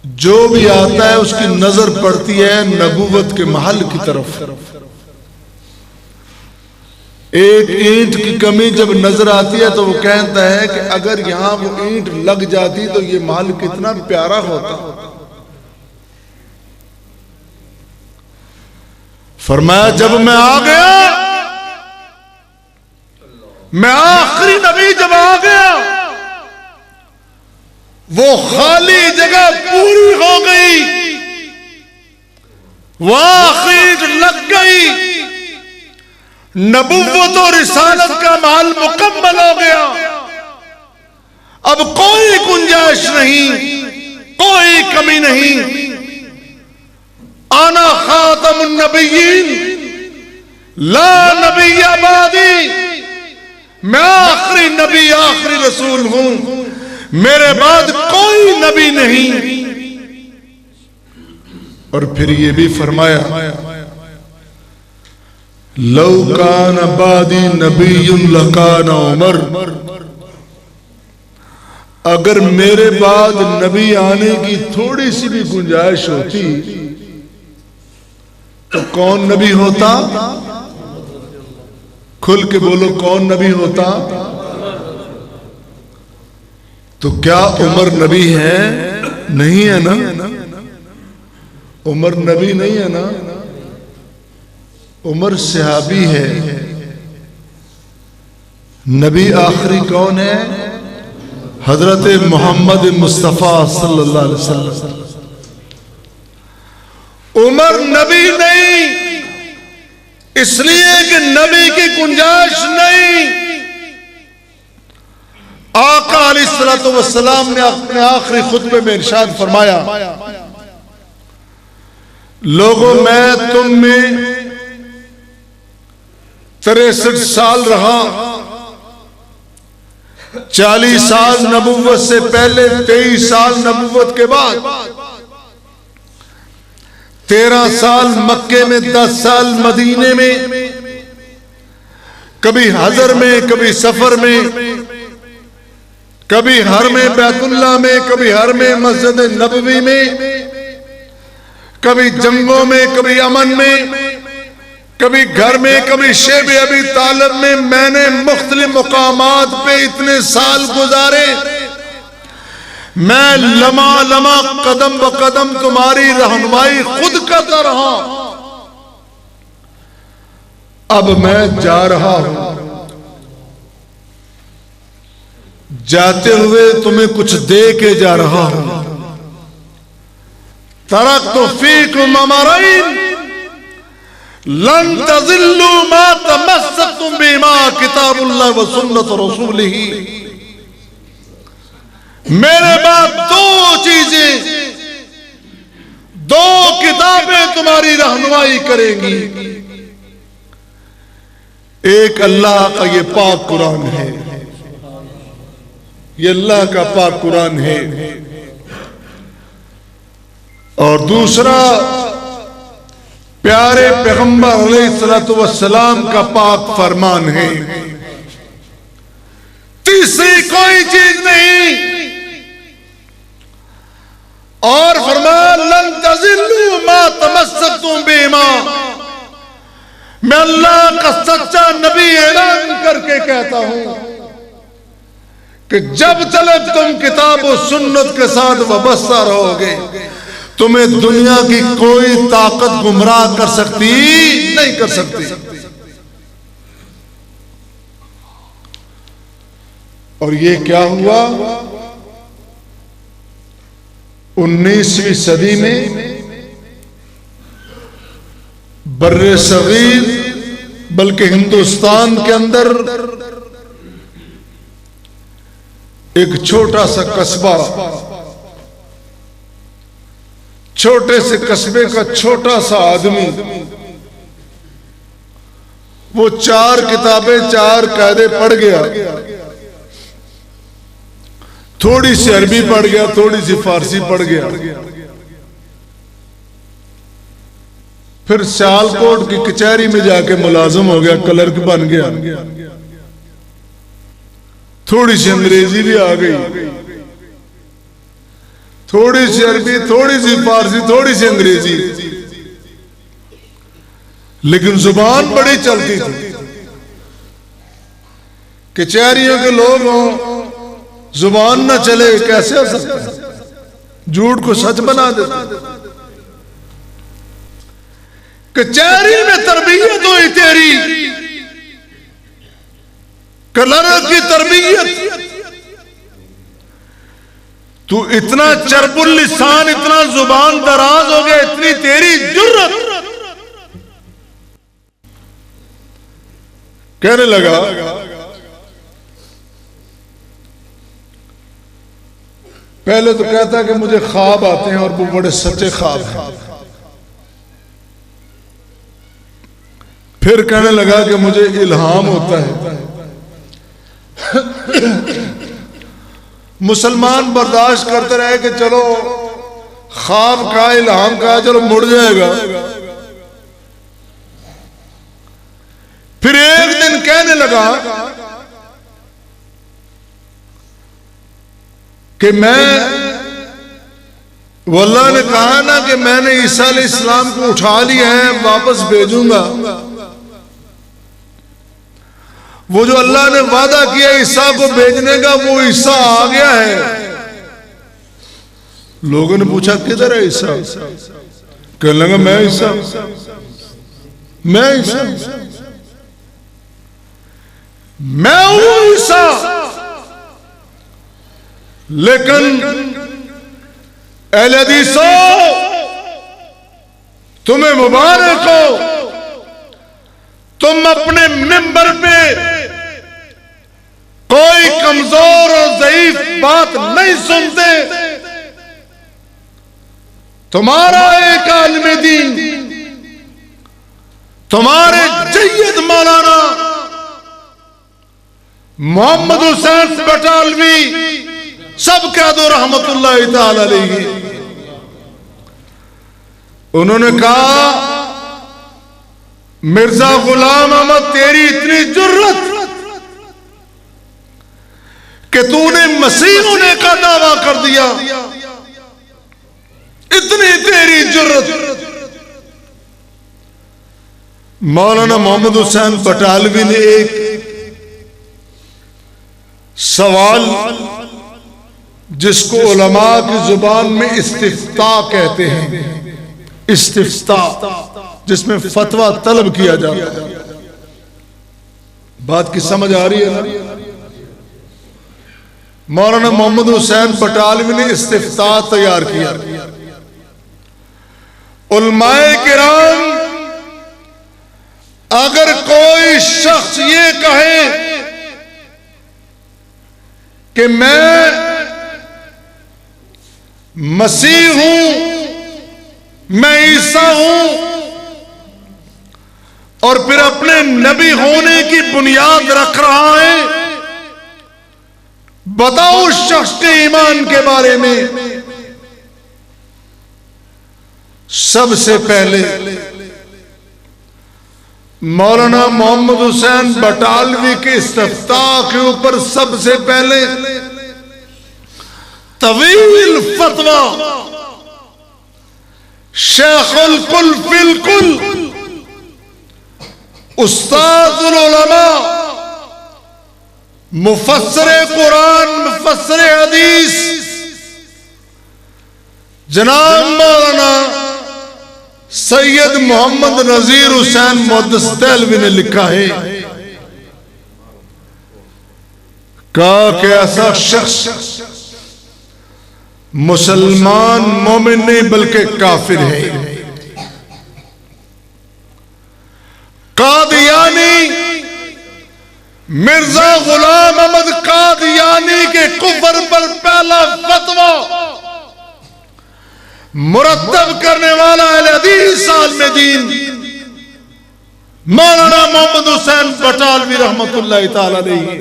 जो भी आता है उसकी नजर पड़ती है नबुव्वत के महल की तरफ। एक ईंट की कमी जब नजर आती है तो वो कहता है कि अगर यहां वो ईंट लग जाती तो ये महल कितना प्यारा होता। फरमाया, जब मैं आ गया, मैं आखिरी नबी जब आ गया, वो खाली जगह पूरी हो गई, वहां ईंट लग गई, नबुव्वत और रिसालत का महल मुकम्मल हो गया। अब कोई गुंजाइश नहीं, कोई कमी नहीं। आना खातमुन नबिय्यीन ला नबिय्य बादी, मैं आखिरी नबी, आखिरी रसूल हूं, मेरे बाद कोई नबी नहीं। और फिर ये भी फरमाया, लौ कान बादी नबियुन लकान उमर, अगर मेरे बाद नबी आने की थोड़ी सी भी गुंजाइश होती तो कौन नबी होता? खुल के बोलो, कौन नबी होता? तो क्या उमर नबी है? नहीं है ना? उमर नबी नहीं है ना? उमर सहाबी है। नबी आखिरी कौन है? हजरत मोहम्मद मुस्तफा सल्लल्लाहु अलैहि वसल्लम। उमर नबी नहीं, इसलिए कि नबी की गुंजाइश नहीं। आका अलैहिस्सलातु वस्सलाम ने अपने आखिरी खुतबे में इरशाद फरमाया, लोगों, मैं तुम में 63 साल रहा। 40 साल नबुव्वत से पहले, 23 साल नबुव्वत के बाद, 13 साल मक्के में, 10 साल मदीने में, कभी हजर में, कभी सफर में, कभी हर में बैतुल्ला में, कभी हर में मस्जिद नबवी में, कभी जंगों में, कभी अमन में, कभी घर में, कभी शेब अबी तालिब में। मैंने मुख्तलिफ मुकामात पे इतने साल गुजारे। मैं लम्हा लम्हा, कदम ब कदम तुम्हारी रहनुमाई खुद करता रहा। अब मैं जा रहा हूं। जाते हुए तुम्हें कुछ दे के जा रहा हूं। तरक्तु फीकुम अमरैन लन तज़िल्लू मा तमस्सकतुम बिमा किताबुल्लाह व सुन्नत रसूलिही। मेरे बाद 2 चीजें, 2 किताबें तुम्हारी रहनुमाई करेंगी। एक अल्लाह का ये पाक कुरान है, ये अल्लाह का पाक कुरान है, और दूसरा प्यारे पैगंबर अलैहिस्सलातु वस्सलाम का पाक फरमान है। तीसरी कोई चीज नहीं। और फरमाया लन तज़िल्लू मा तमस्सकतुम बिमा। मैं अल्लाह का सच्चा नबी ऐलान करके कहता हूं कि जब तक तुम किताब और सुन्नत के साथ वाबस्ता रहोगे, तुम्हें दुनिया की कोई ताकत गुमराह कर सकती नहीं कर सकती। और ये क्या हुआ? 19वीं सदी में बर्रे सगीर, बल्कि हिंदुस्तान के अंदर एक छोटा सा कस्बा, छोटे से कस्बे का छोटा सा आदमी, वो 4 किताबें, 4 कायदे पढ़ गया। थोड़ी सी अरबी पढ़ गया, थोड़ी सी फारसी पढ़ गया। फिर सियालकोट की कचहरी में जाके मुलाजिम हो गया, क्लर्क बन गया। थोड़ी सी अंग्रेजी भी आ गई, थोड़ी सी अरबी, थोड़ी सी फारसी, थोड़ी सी अंग्रेजी, लेकिन जुबान बड़ी चलती थी। कचहरियों के लोग हों, जुबान ना चले कैसे हो सकता है? झूठ को सच बना देते। कचहरी में तरबियत हुई तेरी, क्लर्क की तरबियत। तू इतना चरबुल लिसान, इतना जुबान दराज हो गया, इतनी तेरी जुर्रत। कहने लगा पहले तो कहता कि मुझे ख्वाब आते हैं और वो बड़े सच्चे ख्वाब हैं। फिर कहने लगा कि मुझे इल्हाम होता है। मुसलमान बर्दाश्त करते रहे कि चलो ख्वाब का, इल्हाम का, चलो मुड़ जाएगा। फिर एक दिन कहने लगा कि वो अल्लाह ने कहा ना कि मैंने ईसा अलैहिस्सलाम को उठा लिया है, वापस भेजूंगा। वो जो अल्लाह ने वादा किया ईसा को भेजने का, वो ईसा आ गया है। लोगों ने पूछा किधर है ईसा? कहने लगा मैं ईसा, मैं ईसा, मैं हूं ईसा। लेकिन अहले हदीसो, तुम्हें मुबारक हो, तुम अपने मिंबर पे कोई कमजोर और ज़ईफ बात नहीं सुनते। तुम्हारा एक आलिम दीन, तुम्हारे जय्यद मौलाना मोहम्मद हुसैन बटालवी सब कह दो रहमतुल्लाह ताला अलैहि, उन्होंने कहा मिर्जा गुलाम अहमद तेरी इतनी जुर्रत कि तूने मसीह होने का दावा कर दिया, इतनी तेरी जुर्रत। मौलाना मोहम्मद हुसैन बटालवी ने एक सवाल जिसको उलमा की जुबान में इस्तिफ्ता कहते हैं, इस्तिफ्ता जिसमें फतवा तलब किया जाता है, बात की समझ आ रही है ना? मौलाना मोहम्मद हुसैन बटालवी ने इस्तिफ्ता तैयार किया। उलमाए किराम अगर कोई शख्स ये कहे कि मैं मसीह हूं, मैं ईसा हूं, और फिर अपने नबी होने की बुनियाद रख रहा है, बताओ उस शख्स के ईमान के बारे में। सबसे पहले मौलाना मोहम्मद हुसैन बटालवी के इस्तिफ्ता के ऊपर सबसे पहले तवील फतवा शेखुल कुल फिल कुल उस्तादुल उलमा मुफस्सिर कुरान मुफस्सिर हदीस जनाब मौलाना सैयद मोहम्मद नजीर हुसैन मुहद्दिस देहलवी ने लिखा है, कहा कि ऐसा शख्स मुसलमान मोमिन नहीं बल्कि काफिर है। कादियानी मिर्जा गुलाम अहमद कादियानी के कुफर पर पहला फतवा मुरत्तब करने वाला अहले हदीस आलिम दीन मौलाना मोहम्मद हुसैन बटालवी रहमतुल्लाह ताला अलैहि,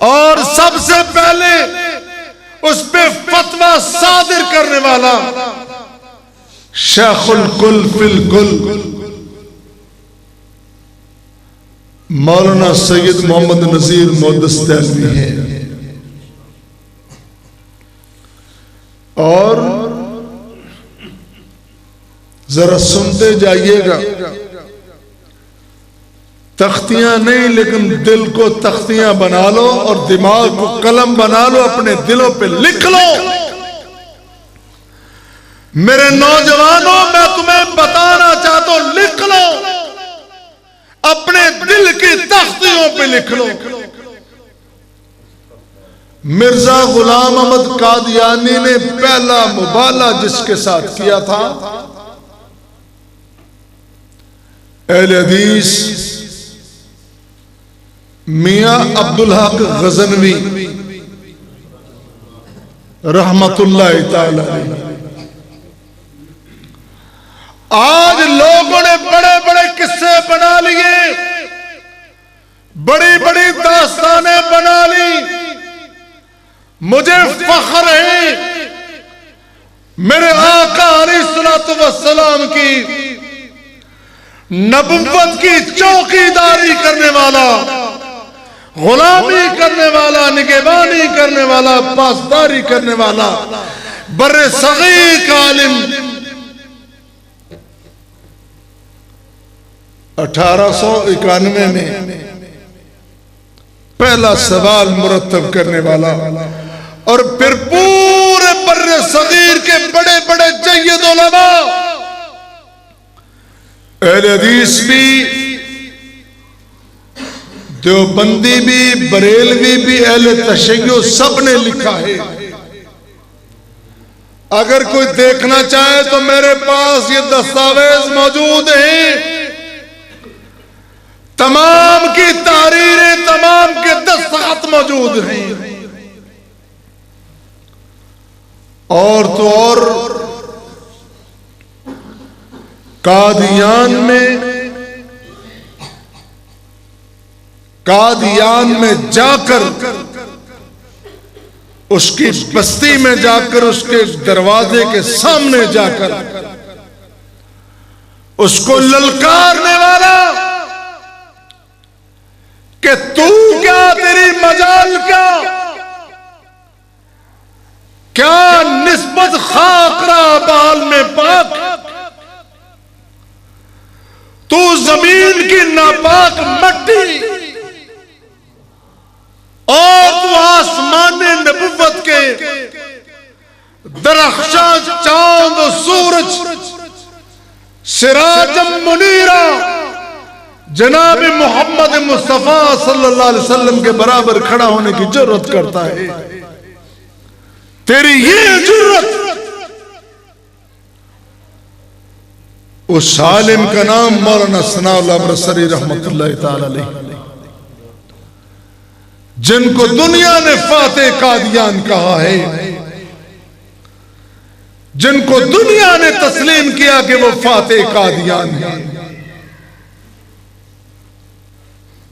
और सबसे पहले उस पे फतवा सादिर करने वाला शेखुल कुल फिल कुल मौलाना सैयद मोहम्मद नजीर मुहद्दिस देहलवी है। और जरा सुनते जाइएगा, तख्तियां नहीं लेकिन दिल को तख्तियां बना लो और दिमाग को कलम बना लो, अपने दिलों पे लिख लो। मेरे नौजवानों, मैं तुम्हें बताना चाहता हूं, लिख लो, अपने दिल की तख्तियों पे लिख लो। मिर्जा गुलाम अहमद कादियानी ने पहला मुबाला जिसके साथ किया था, अहले हदीस मियां अब्दुल हक गजनवी रहमतुल्लाह ताला अलैहि। आज लोगों ने बड़े बड़े किस्से बना लिए, बड़ी बड़ी दास्तानें बना ली। मुझे फख्र है मेरे आका अलैहिस्सलातु वस्सलाम की नबुव्वत की चौकीदारी करने वाला, गुलामी करने वाला, निगहबानी करने वाला, पासदारी करने वाला बर्रे सगीर का आलिम 1891 में पहला सवाल मुरत्तब करने वाला, और फिर पूरे बर्रे सगीर के बड़े बड़े जय्यद उलमा, अहले हदीस भी, देवबंदी भी, बरेलवी भी, अहले तशय्युअ सब ने लिखा है। अगर कोई देखना चाहे तो मेरे पास ये दस्तावेज मौजूद हैं, तमाम की तारीरें, तमाम के दस्तखत मौजूद हैं। और तो और कादियान में कादियान में जाकर, उसकी बस्ती में जाकर, उसके दरवाजे के सामने जाकर उसको ललकारने वाला कि तू क्या, तेरी मजाल क्या, क्या निस्बत खाकरा बाल में पाक, तू जमीन की नापाक मट्टी और तू आसमान नबुव्वत के दरख्शा चांद और सूरज सिराजम मुनीरा जनाब मोहम्मद मुस्तफा सल्लल्लाहु अलैहि वसल्लम के बराबर खड़ा होने की जरूरत करता है। तेरी ये जरूरत, उस आलिम का नाम मौलाना सनाउल्लाह अमृतसरी रहमतुल्लाह ताला अलैह, जिनको दुनिया ने फाते कादियान कहा है, जिनको दुनिया ने तस्लीम किया कि वो फाते कादियान है,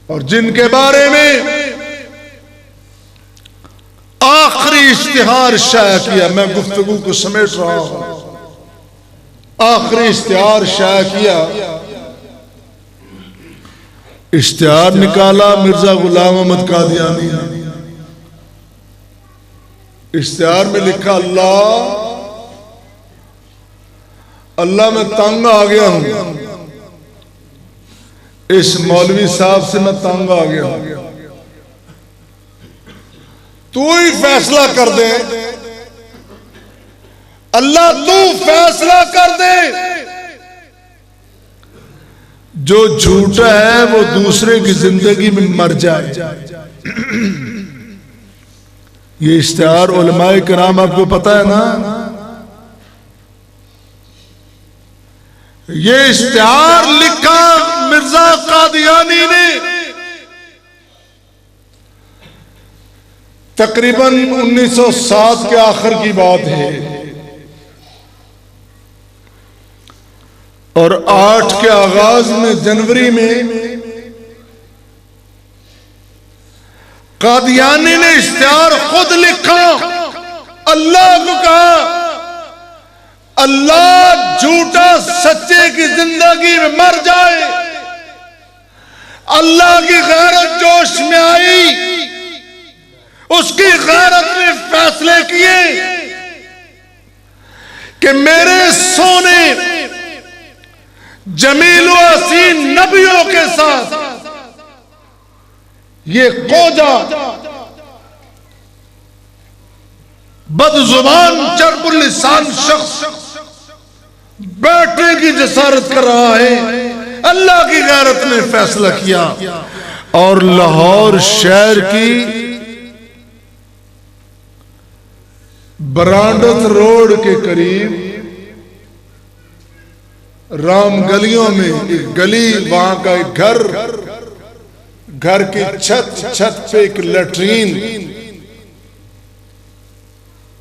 और जिनके बारे में आखिरी इश्तिहार शाया किया, मैं गुफ्तगू को समेट रहा हूं, आखिरी इश्तिहार शाया किया, इश्तिहार निकाला मिर्जा गुलाम अहमद कादियानी ने। इश्तिहार में लिखा, अल्लाह मैं तंग आ गया हूं, इस मौलवी साहब से मैं तंग आ गया हूं, तू ही फैसला कर दे, अल्लाह तू फैसला कर दे, जो झूठा है वो दूसरे की जिंदगी में मर जाए। ये इश्तिहार उलमाए किराम आपको पता है ना, ये इश्तिहार लिखा मिर्जा कादियानी ने तकरीबन 1907 के आखिर की बात है, और 8 के आगाज में जनवरी में कादियानी ने इश्तिहार खुद लिखा, अल्लाह को कहा, अल्लाह झूठा सच्चे की जिंदगी में मर जाए। अल्लाह की गैरत जोश में आई, उसकी गैरत ने फैसले किए कि मेरे सोने जमील व हसीन नबियों के साथ ये कोजा बदजुबान चरबुल लिसान शख्स बैठने की जसारत कर रहा है। अल्लाह की गैरत ने फैसला किया और लाहौर शहर की बरांडत रोड के करीब राम गलियों में एक गली, वहां का एक घर की छत पे एक लैट्रीन।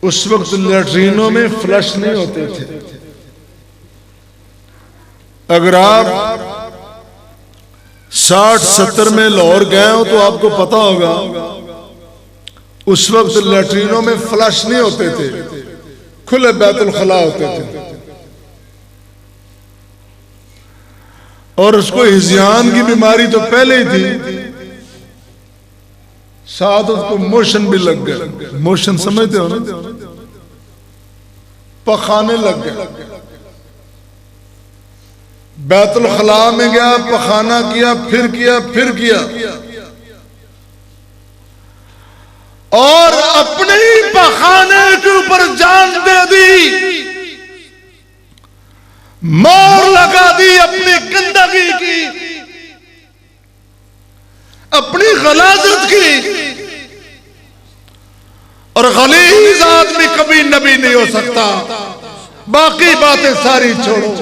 उस वक्त लैट्रीनों में फ्लश नहीं होते थे। अगर आप 60-70 में लाहौर गए हो तो आपको पता होगा, उस वक्त लैट्रीनों में फ्लश नहीं होते थे, खुले बैतुल खला होते थे। और उसको हिज़ियान की बीमारी तो पहले ही थी, साथ उसको मोशन भी लग गए। मोशन समझते हो ना, पखाने लग गए। बैतुल खला में गया, पखाना किया, फिर किया और अपने ही पखाने के ऊपर जान दे दी, मोर लगा दी अपनी गंदगी की, अपनी गलाजत की। और गलीज आदमी कभी नबी नहीं हो सकता। बाकी बातें सारी छोड़ो,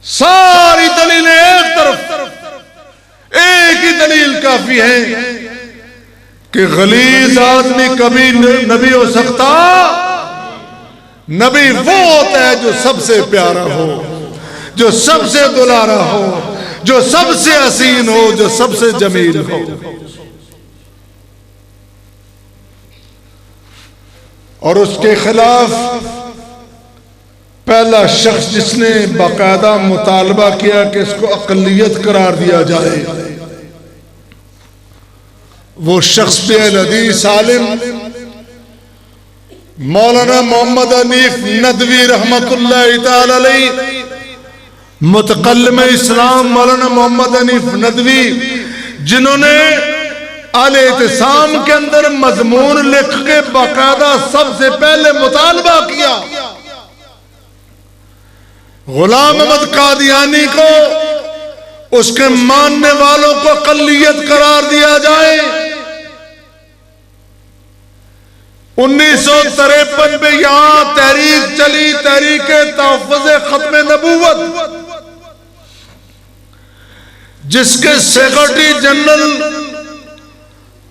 सारी दलीलें एक तरफ, एक ही दलील काफी है कि गलीज आदमी कभी नबी हो सकता। नबी वो होता है जो सबसे प्यारा हो, जो सबसे दुलारा हो, जो सबसे हसीन हो, जो सबसे जमील हो। और उसके खिलाफ पहला शख्स जिसने बाकायदा मुतालबा किया कि इसको अक़लियत करार दिया जाए, वो शख्स भी हदीस आलिम मौलाना मोहम्मद हनीफ नदवी रहमतुल्लाह तआला अलैह, मुतकल्लिम इस्लाम मौलाना मोहम्मद हनीफ नदवी, जिन्होंने अल-इत्तिसाम के अंदर मजमून लिख के बाकायदा सबसे पहले मुतालबा किया गुलाम अहमद कादियानी को, उसके मानने वालों को अक़लियत करार दिया जाए। 1953 में यहां तहरीक चली, तहरीके तहफ़्फ़ुज़ ख़त्म नबूवत, जिसके सेक्रेटरी जनरल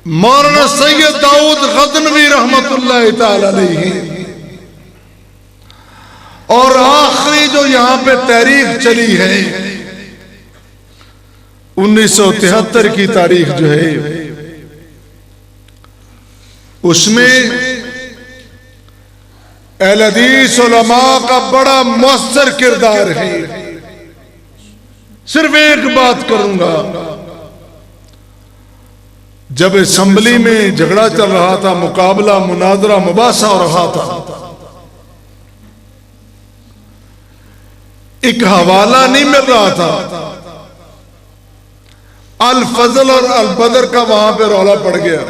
मौलाना सैयद दाऊद गज़नवी रहमतुल्लाह तआला अलैह, और आखिरी जो यहां पे तहरीक चली है 1973 की तारीख जो है, उसमें अहले हदीस उलमा का बड़ा मुअस्सर किरदार है। सिर्फ एक बात करूंगा, जब असेंबली में झगड़ा चल रहा था, मुकाबला मुनाजरा मुबासा हो रहा था, एक हवाला नहीं मिल रहा था, अल फजल और अल बदर का वहां पे रौला पड़ गया।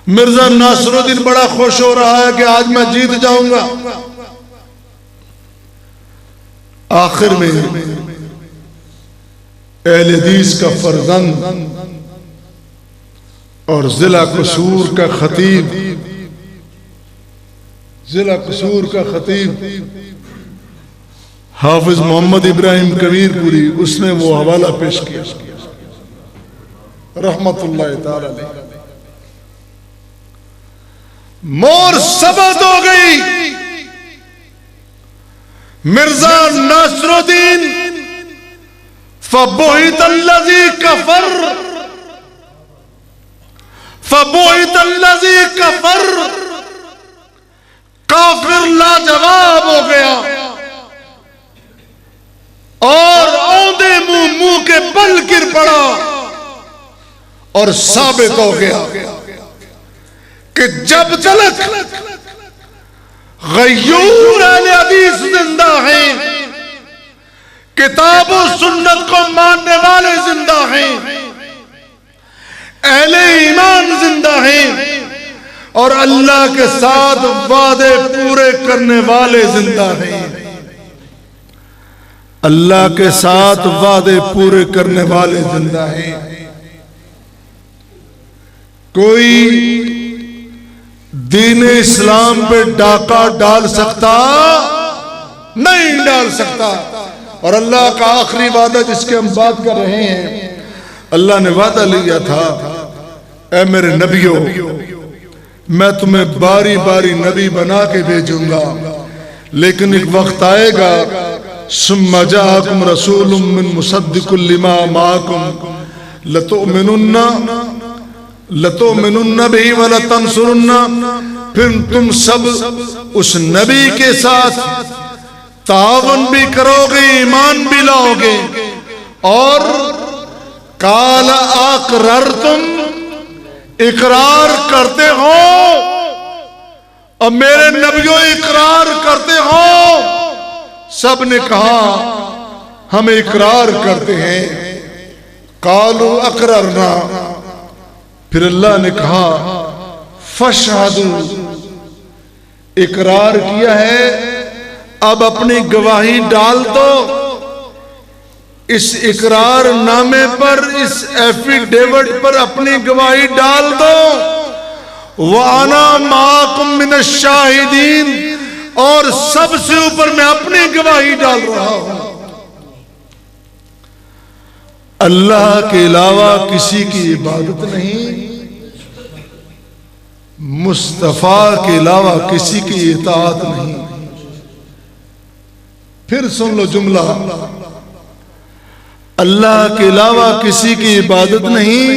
मिर्जा नासरुद्दीन बड़ा खुश हो रहा है कि आज मैं जीत जाऊंगा। आखिर में अहले हदीस का फर्जंद और जिला कसूर का खतीब, जिला कसूर का खतीब हाफिज मोहम्मद इब्राहिम कबीरपुरी, उसने वो हवाला पेश किया रहमतुल्लाह तआला अलैह। मोर सबद हो गई। मिर्जा नासरुद्दीन फबुहितल्लज़ी कफर, फबुहितल्लज़ी कफर, काफिर लाजवाब हो गया और औंधे मुंह के बल गिर पड़ा और साबित हो गया कि जब तक गयूर अहले हदीस जिंदा हैं, किताब और सुन्नत को मानने वाले जिंदा हैं, अहले ईमान जिंदा हैं और अल्लाह के साथ वादे पूरे करने वाले जिंदा हैं, अल्लाह के साथ वादे पूरे करने वाले जिंदा हैं। कोई दीन इस्लाम पे डाका डाल सकता नहीं, डाल सकता। और अल्लाह का आखिरी वादा जिसके हम बात कर रहे हैं, अल्लाह ने वादा लिया था, ऐ मेरे नबियों, मैं तुम्हें बारी बारी नबी बना के भेजूंगा, लेकिन एक वक्त आएगा, सुम्मा जाअकुम रसूलुम मिन मुसद्दिकुल लिमा माअकुम लतुमिनुन्ना बिही व लतंसुरुन्ना, फिर तुम सब उस नबी के साथ तावन भी करोगे, ईमान भी लाओगे। और काल अक़ररतुम, इकरार करते हो, और मेरे नबियों इकरार करते हो। सब ने कहा हम इकरार करते हैं। कालू अक़ररना, फिर अल्लाह ने कहा फशहदू, इकरार किया है, अब अपनी गवाही डाल दो। इस इकरार नामे पर, इस एफिडेविट पर अपनी गवाही डाल दो। वाना माकुम मिनश शाहिदीन, और सबसे ऊपर मैं अपनी गवाही डाल रहा हूं, अल्लाह के अलावा किसी की इबादत नहीं, मुस्तफा के अलावा किसी की इताअत नहीं। फिर सुन लो जुमला, अल्लाह के अलावा किसी की इबादत नहीं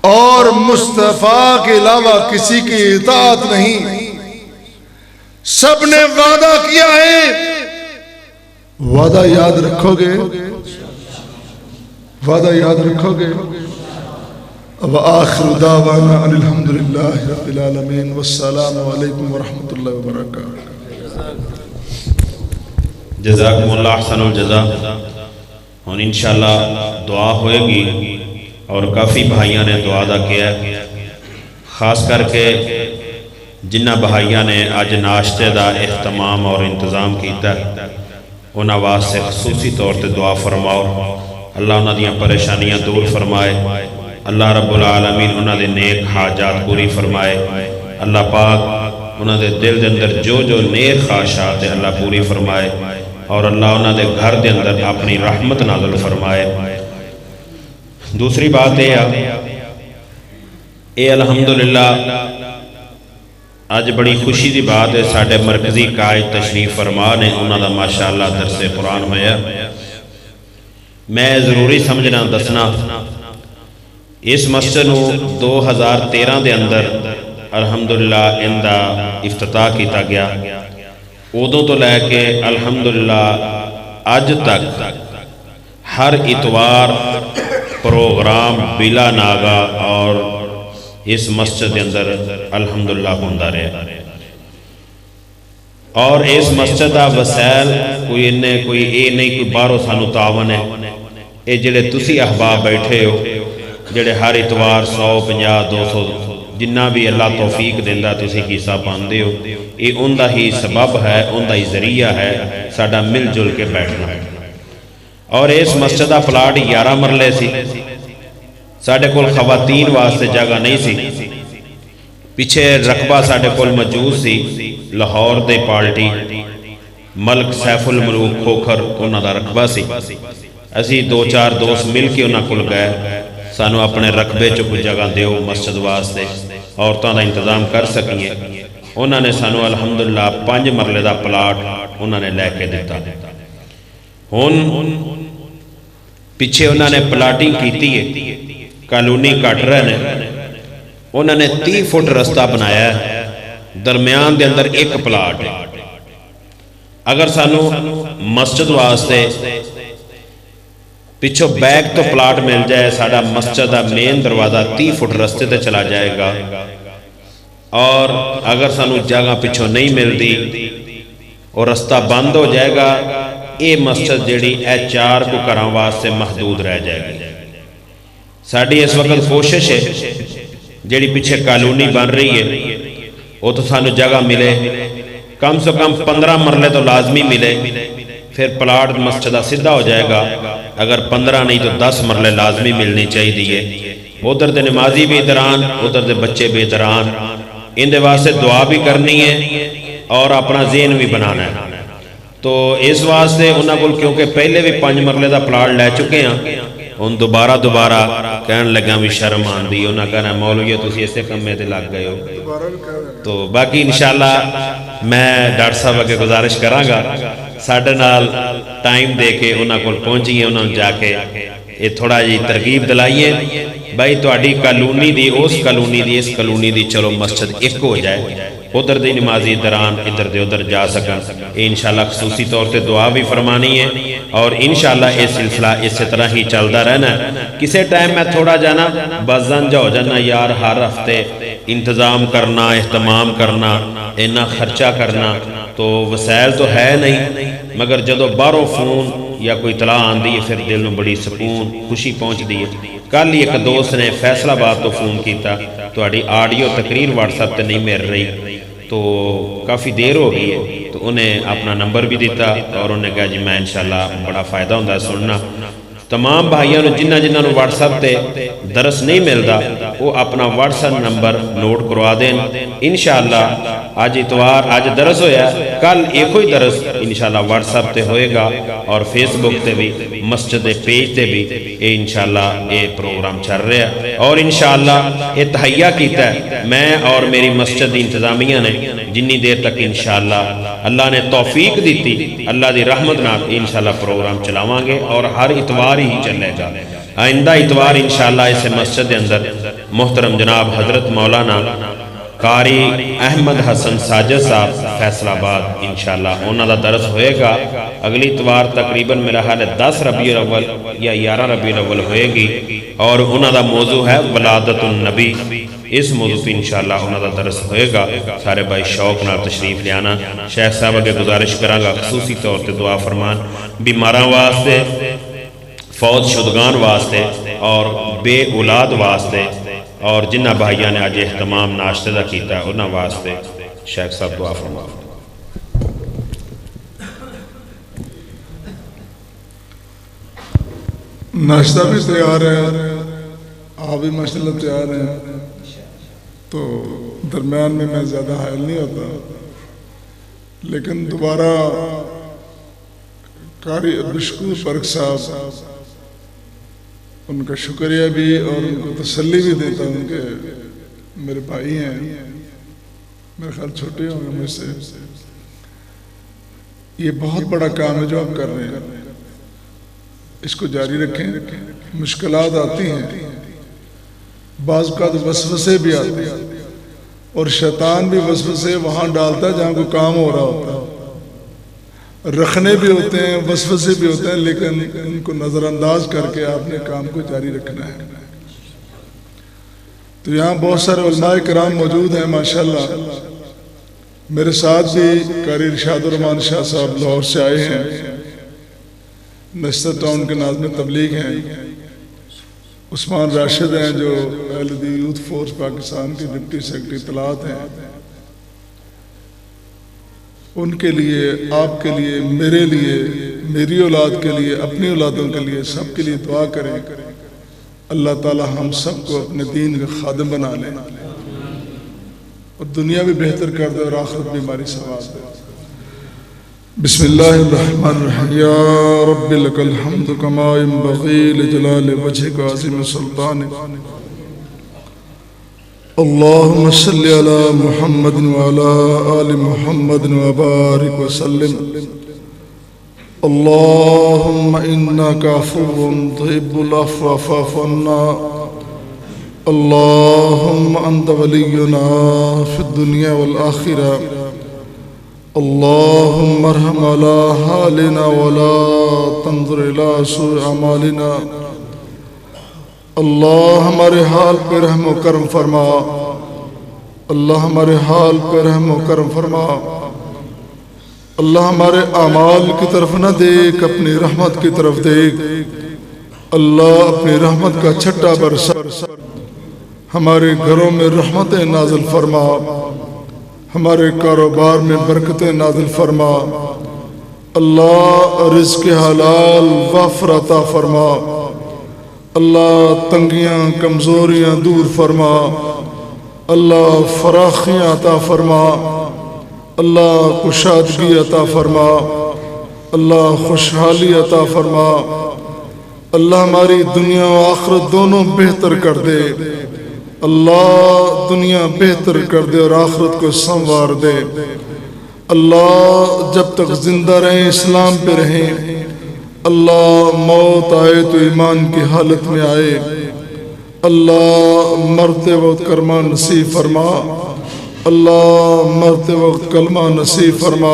और मुस्तफा के अलावा किसी की इताअत नहीं। सबने वादा किया है, वादा याद रखोगे, वादा याद रखोगे। अब आखिर दावाना अल्हम्दुलिल्लाहि रब्बिल आलमीन वस्सलामु अलैकुम वरहमतुल्लाहि वबरकातुहू। जज़ाकुमुल्लाह अहसनुल जज़ा। और इंशाअल्लाह दुआ होएगी और काफ़ी भाइयों ने दुआ दा किया, ख़ास करके जिन्ना भाइयों ने अज नाश्ते का एहतमाम और इंतज़ाम किया, उन्होंने वास्ते खसूसी तौर पर दुआ फरमाओ। अल्लाह उन्हां दियां परेशानियां दूर फरमाए, अल्लाह रब्बुल आलमीन उन्हां दे नेक हाजात पूरी फरमाए। अल्लाह पाक उन्हां दे दिल के अंदर जो जो नेक ख्वाहिशात है अल्लाह पूरी फरमाए और अल्लाह उन्हां दे घर के अंदर अपनी रहमत नाज़िल फरमाए। दूसरी बात ये अल्हम्दुलिल्लाह अज बड़ी खुशी की बात है, साडे मरकजी कायद तशरीफ फरमा ने, उन्होंने माशाअल्लाह दरसे कुरान होया। मैं ज़रूरी समझना दसना, इस मस्जिद नूं 2013 के अंदर अल्हम्दुलिल्लाह इनका इफ्तिताह किया गया। उदों तो लैके अल्हम्दुलिल्लाह अज तक हर इतवार प्रोग्राम बिला नागा और इस मस्जिद के अंदर अल्हम्दुलिल्लाह होंदा रहा। और इस मस्जिद का वसैल कोई इन्ने कोई ये नहीं कोई बाहरों सानू तावन है, ये जिहड़े तुसी अहबाब बैठे हो जिहड़े हर इतवार 150 200 जिन्ना भी अल्लाह तौफीक देंदा तुसी हिस्सा पाते हो, ये उनका ही सबब है, उनका ही जरिया है साडा मिलजुल के बैठना। और इस मस्जिद का प्लाट 11 मरले सी, साढ़े कोल खवातीन वास्ते जगह नहीं सी। पिछे रकबा साढ़े कोल मौजूद सी, लाहौर दे पार्टी मलक सैफुल मलूक खोखर उन्हां दा रकबा सी। असी 2-4 दोस्त मिल के उन्हां कोल गए, सानू अपने रकबे च कोई जगह दिओ मस्जिद वास्ते, औरतों का इंतजाम कर सकीए। उन्होंने सानू अल्हम्दुलिल्लाह 5 मरले का प्लाट उन्होंने लैके दिता। हुण पिछे उन्होंने प्लाटिंग की है, कॉलोनी कट रहे हैं, उन्होंने 30 फुट रास्ता बनाया, दरम्यान के अंदर एक प्लाट है। अगर सानू मस्जिद वास्ते पिछों बैक तो प्लाट मिल जाए, साडा मस्जिद का मेन दरवाज़ा 30 फुट रास्ते ते चला जाएगा। और अगर सानू जगह पिछों नहीं मिलती और रास्ता बंद हो जाएगा, ये मस्जिद जिहड़ी 4 को घरों वास्ते महदूद रह जाएगी। साड़ी इस वक्त कोशिश है जिहड़ी पिछे कॉलोनी बन रही है वो तो सानू जगह मिले, कम से कम 15 मरले तो लाजमी मिले, फिर प्लाट मस्जिद का सीधा हो जाएगा। अगर 15 नहीं तो 10 मरले लाजमी मिलनी चाहिए। उधर दे नमाजी भी दरान, उधर दे बच्चे भी दरान, इनके वास्ते दुआ भी करनी है और अपना ज़हन भी बनाना है। तो इस वास्ते उन्होंने को क्योंकि पहले भी 5 मरले का प्लाट लै चुके हैं, हम दोबारा कहन लगा भी शर्म आती, उन्हें कहना मौलवी तुम इसे कम्मे ते लग गए हो। तो बाकी इंशाअल्लाह मैं डॉक्टर साहब अगे गुजारिश कराँगा साडे नाल टाइम दे के उन्होंने को पहुँचीए, उन्होंने जाके ये थोड़ा जी तरकीब दिलाइए भाई तुहाडी कॉलोनी दी उस कॉलोनी दी इस कॉलोनी दी चलो मस्जिद एक हो जाए, उधर दे नमाजी दरान इधर दे उधर जा सकन। इंशाअल्लाह खसूसी तौर पर दुआ भी फरमानी है और इंशाअल्लाह ये सिलसिला इस तरह ही चलता रहना। किसी टाइम मैं थोड़ा जाना बजन जा हो जाना यार, हर हफ्ते इंतज़ाम करना एहतमाम करना इन्ना खर्चा करना तो वसैल तो है नहीं, मगर जदों बाहरों फोन या कोई तलाह आती है फिर दिल में बड़ी सुकून खुशी पहुँचती है। कल ही एक दोस्त ने फैसलाबाद तो फोन किया, तुहाडी आडियो तकरीर व्हाट्सएप पर नहीं मिल रही, तो काफ़ी देर हो गई है, तो उन्हें अपना नंबर भी दिता और उन्हें कहा जी मैं इंशाअल्लाह बड़ा फ़ायदा होता सुनना। तमाम भाइयों ने जिन्होंने व्हाट्सएप पर दरस नहीं मिलता वो अपना व्हाट्सएप नंबर नोट करवा दें। इंशाअल्लाह अज इतवार अज दरस होया, कल एक ही दरस इंशाअल्लाह व्हाट्सएप पर होएगा और फेसबुक से भी मस्जिद के पेज से भी ये इंशाअल्लाह ये प्रोग्राम चल रहा है। और इंशाअल्लाह ये तहैया किया मैं और मेरी मस्जिद की इंतजामिया ने जिन्नी देर तक इंशाअल्लाह अल्लाह ने तौफीक दी अल्लाह की रहमत नाल इंशाअल्लाह प्रोग्राम चलावांगे और हर इतवार ही चलेगा। आइंदा इतवार इंशाअल्लाह इस मस्जिद के अंदर मोहतरम जनाब हजरत मौलाना कारी अहमद हसन साजिद साहब फैसलाबाद इंशाअल्लाह उन्हों का दरस होएगा। अगली इतवार तकरीबन मेरा ख्याल है 10 रबीउल अव्वल या 11 रबीउल अव्वल होएगी और उन्हों का मौजू है वलादतुन नबी। इस मौजू पर इंशाअल्लाह उन्हों का दरस होएगा। सारे भाई शौक नाल तशरीफ लियाना। शेख साहब अगे गुजारिश करांगा खसूसी तौर पर दुआ फरमान बीमारां वास्ते, फौज शुदगान वास्ते और बे औलाद वास्ते और जिन्होंने भाइयों ने अज एहतमाम नाश्ते का किया उन्होंने वास्ते शेख साहब दुआ फरमाओ। नाश्ता भी तैयार है, आप भी माशाल्लाह तैयार हैं, तो दरमियान में मैं ज़्यादा हायल नहीं होता, लेकिन दोबारा कारी अब्दुशकूर फर्क साहब उनका शुक्रिया भी और उनको तसल्ली भी देता हूँ कि मेरे भाई हैं, मेरे ख्याल छोटे होंगे मुझसे। ये बहुत बड़ा काम है जो आप कर रहे हैं, इसको जारी रखें। मुश्किलात आती हैं, बाज़ का तो वसवसे भी आते हैं और शैतान भी वसवसे वहाँ डालता है जहाँ कोई काम हो रहा होता है। रखने भी होते हैं, वसवसे भी होते हैं, लेकिन उनको नज़रअंदाज करके आपने काम को जारी रखना है। तो यहाँ बहुत सारे उलमाए किराम मौजूद हैं माशाल्लाह। मेरे साथ भी कारी इरशादुर रहमान शाह साहब लाहौर से आए हैं, नस्तर टाउन के नाज़िम तबलीग हैं। उस्मान राशिद हैं जो अहले यूथ फोर्स पाकिस्तान के डिप्टी सेक्रेटरी इत्तलात हैं। उनके लिए, आपके लिए, मेरे लिए, मेरी औलाद के लिए, अपनी औलादों के लिए, सब के लिए दुआ करें। अल्लाह ताला हम सबको अपने दीन का खादिम बना ले और दुनिया भी बेहतर कर दे और आखिरत भी हमारी सवाब दे। बिस्मिल्लाहिर्रहमानिर्रहीम। या रब्बी लकल हम्दु कमा यंबग़ी लिजलाल वजहिका अज़ीम सुल्तानिक। अल्लाहुम्मा सल्लि अला मुहम्मद व अला आलि मुहम्मद व बारिक व सल्लिम। अल्लाहुम्मा इन्नका अफ़ुव्वुन तुहिब्बुल अफ़्व फ़अफ़ु अन्ना। अल्लाहुम्मा अंत वलियुना फ़िद दुनिया वल आखिरा। अल्लाहुम्मा अरहम अला हालिना व ला तंज़ुर इला सूइ अमालिना। अल्लाह हमारे हाल पे रहम व करम फरमा। अल्लाह हमारे हाल पे रहम व करम फरमा। अल्लाह हमारे आमाल की तरफ न देख, अपनी रहमत की तरफ देख। अल्लाह अपनी रहमत का छट्टा बरसा, हमारे घरों में रहमतें नाजिल फरमा, हमारे कारोबार में बरकतें नाजिल फरमा। अल्लाह रिज़्क़ हलाल वाफ़िर अता फरमा। अल्लाह तंगियाँ कमज़ोरियाँ दूर फरमा। अल्लाह फराखियाँ अता फरमा। अल्लाह कुशादगी अता फरमा। अल्लाह खुशहाली अता फरमा। अल्लाह हमारी दुनिया और आखिरत दोनों बेहतर कर दे। अल्लाह दुनिया बेहतर कर दे और आखिरत को संवार दे। अल्लाह जब तक जिंदा रहें इस्लाम पे रहें। अल्लाह मौत आए तो ईमान की हालत में आए। अल्लाह मरते वक्त कलमा नसीब फरमा। अल्लाह मरते वक्त कलमा नसीब फरमा।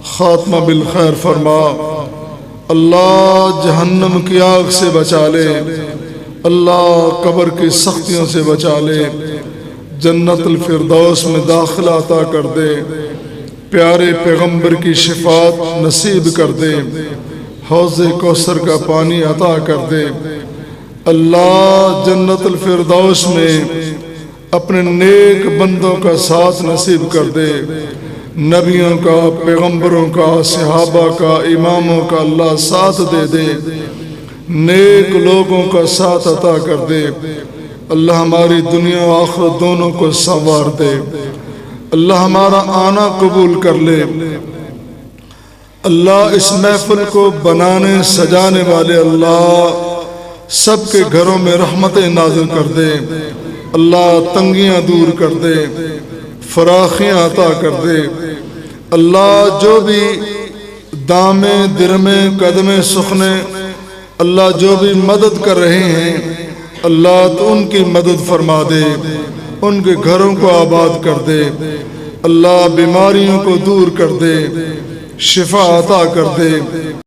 खात्मा बिल खैर फरमा। अल्लाह जहन्नम की आग से बचा ले। अल्लाह कब्र की सख्तियों से बचा ले। जन्नतुल फिरदौस में दाखिला अता कर दे। प्यारे पैगंबर की शिफात नसीब कर दे। हौज़े कौसर का पानी अता कर दे। अल्लाह जन्नतुल फिरदौस में अपने नेक बंदों का साथ नसीब कर दे। नबियों का, पैगंबरों का, सहाबा का, इमामों का अल्लाह साथ दे दे। नेक लोगों का साथ अता कर दे। अल्लाह हमारी दुनिया और आखिरत दोनों को संवार दे। अल्लाह हमारा आना कबूल कर ले। अल्लाह इस महफिल को बनाने सजाने वाले अल्लाह सबके घरों में रहमतें नाज़िल कर दे। अल्लाह तंगियां दूर कर दे, फराखियां अता कर दे। अल्लाह जो भी दामे दिरमे कदमे सुखने अल्लाह जो भी मदद कर रहे हैं अल्लाह तो उनकी मदद फरमा दे, उनके घरों को आबाद कर दे। अल्लाह बीमारियों को दूर कर दे, शिफा अता कर दे।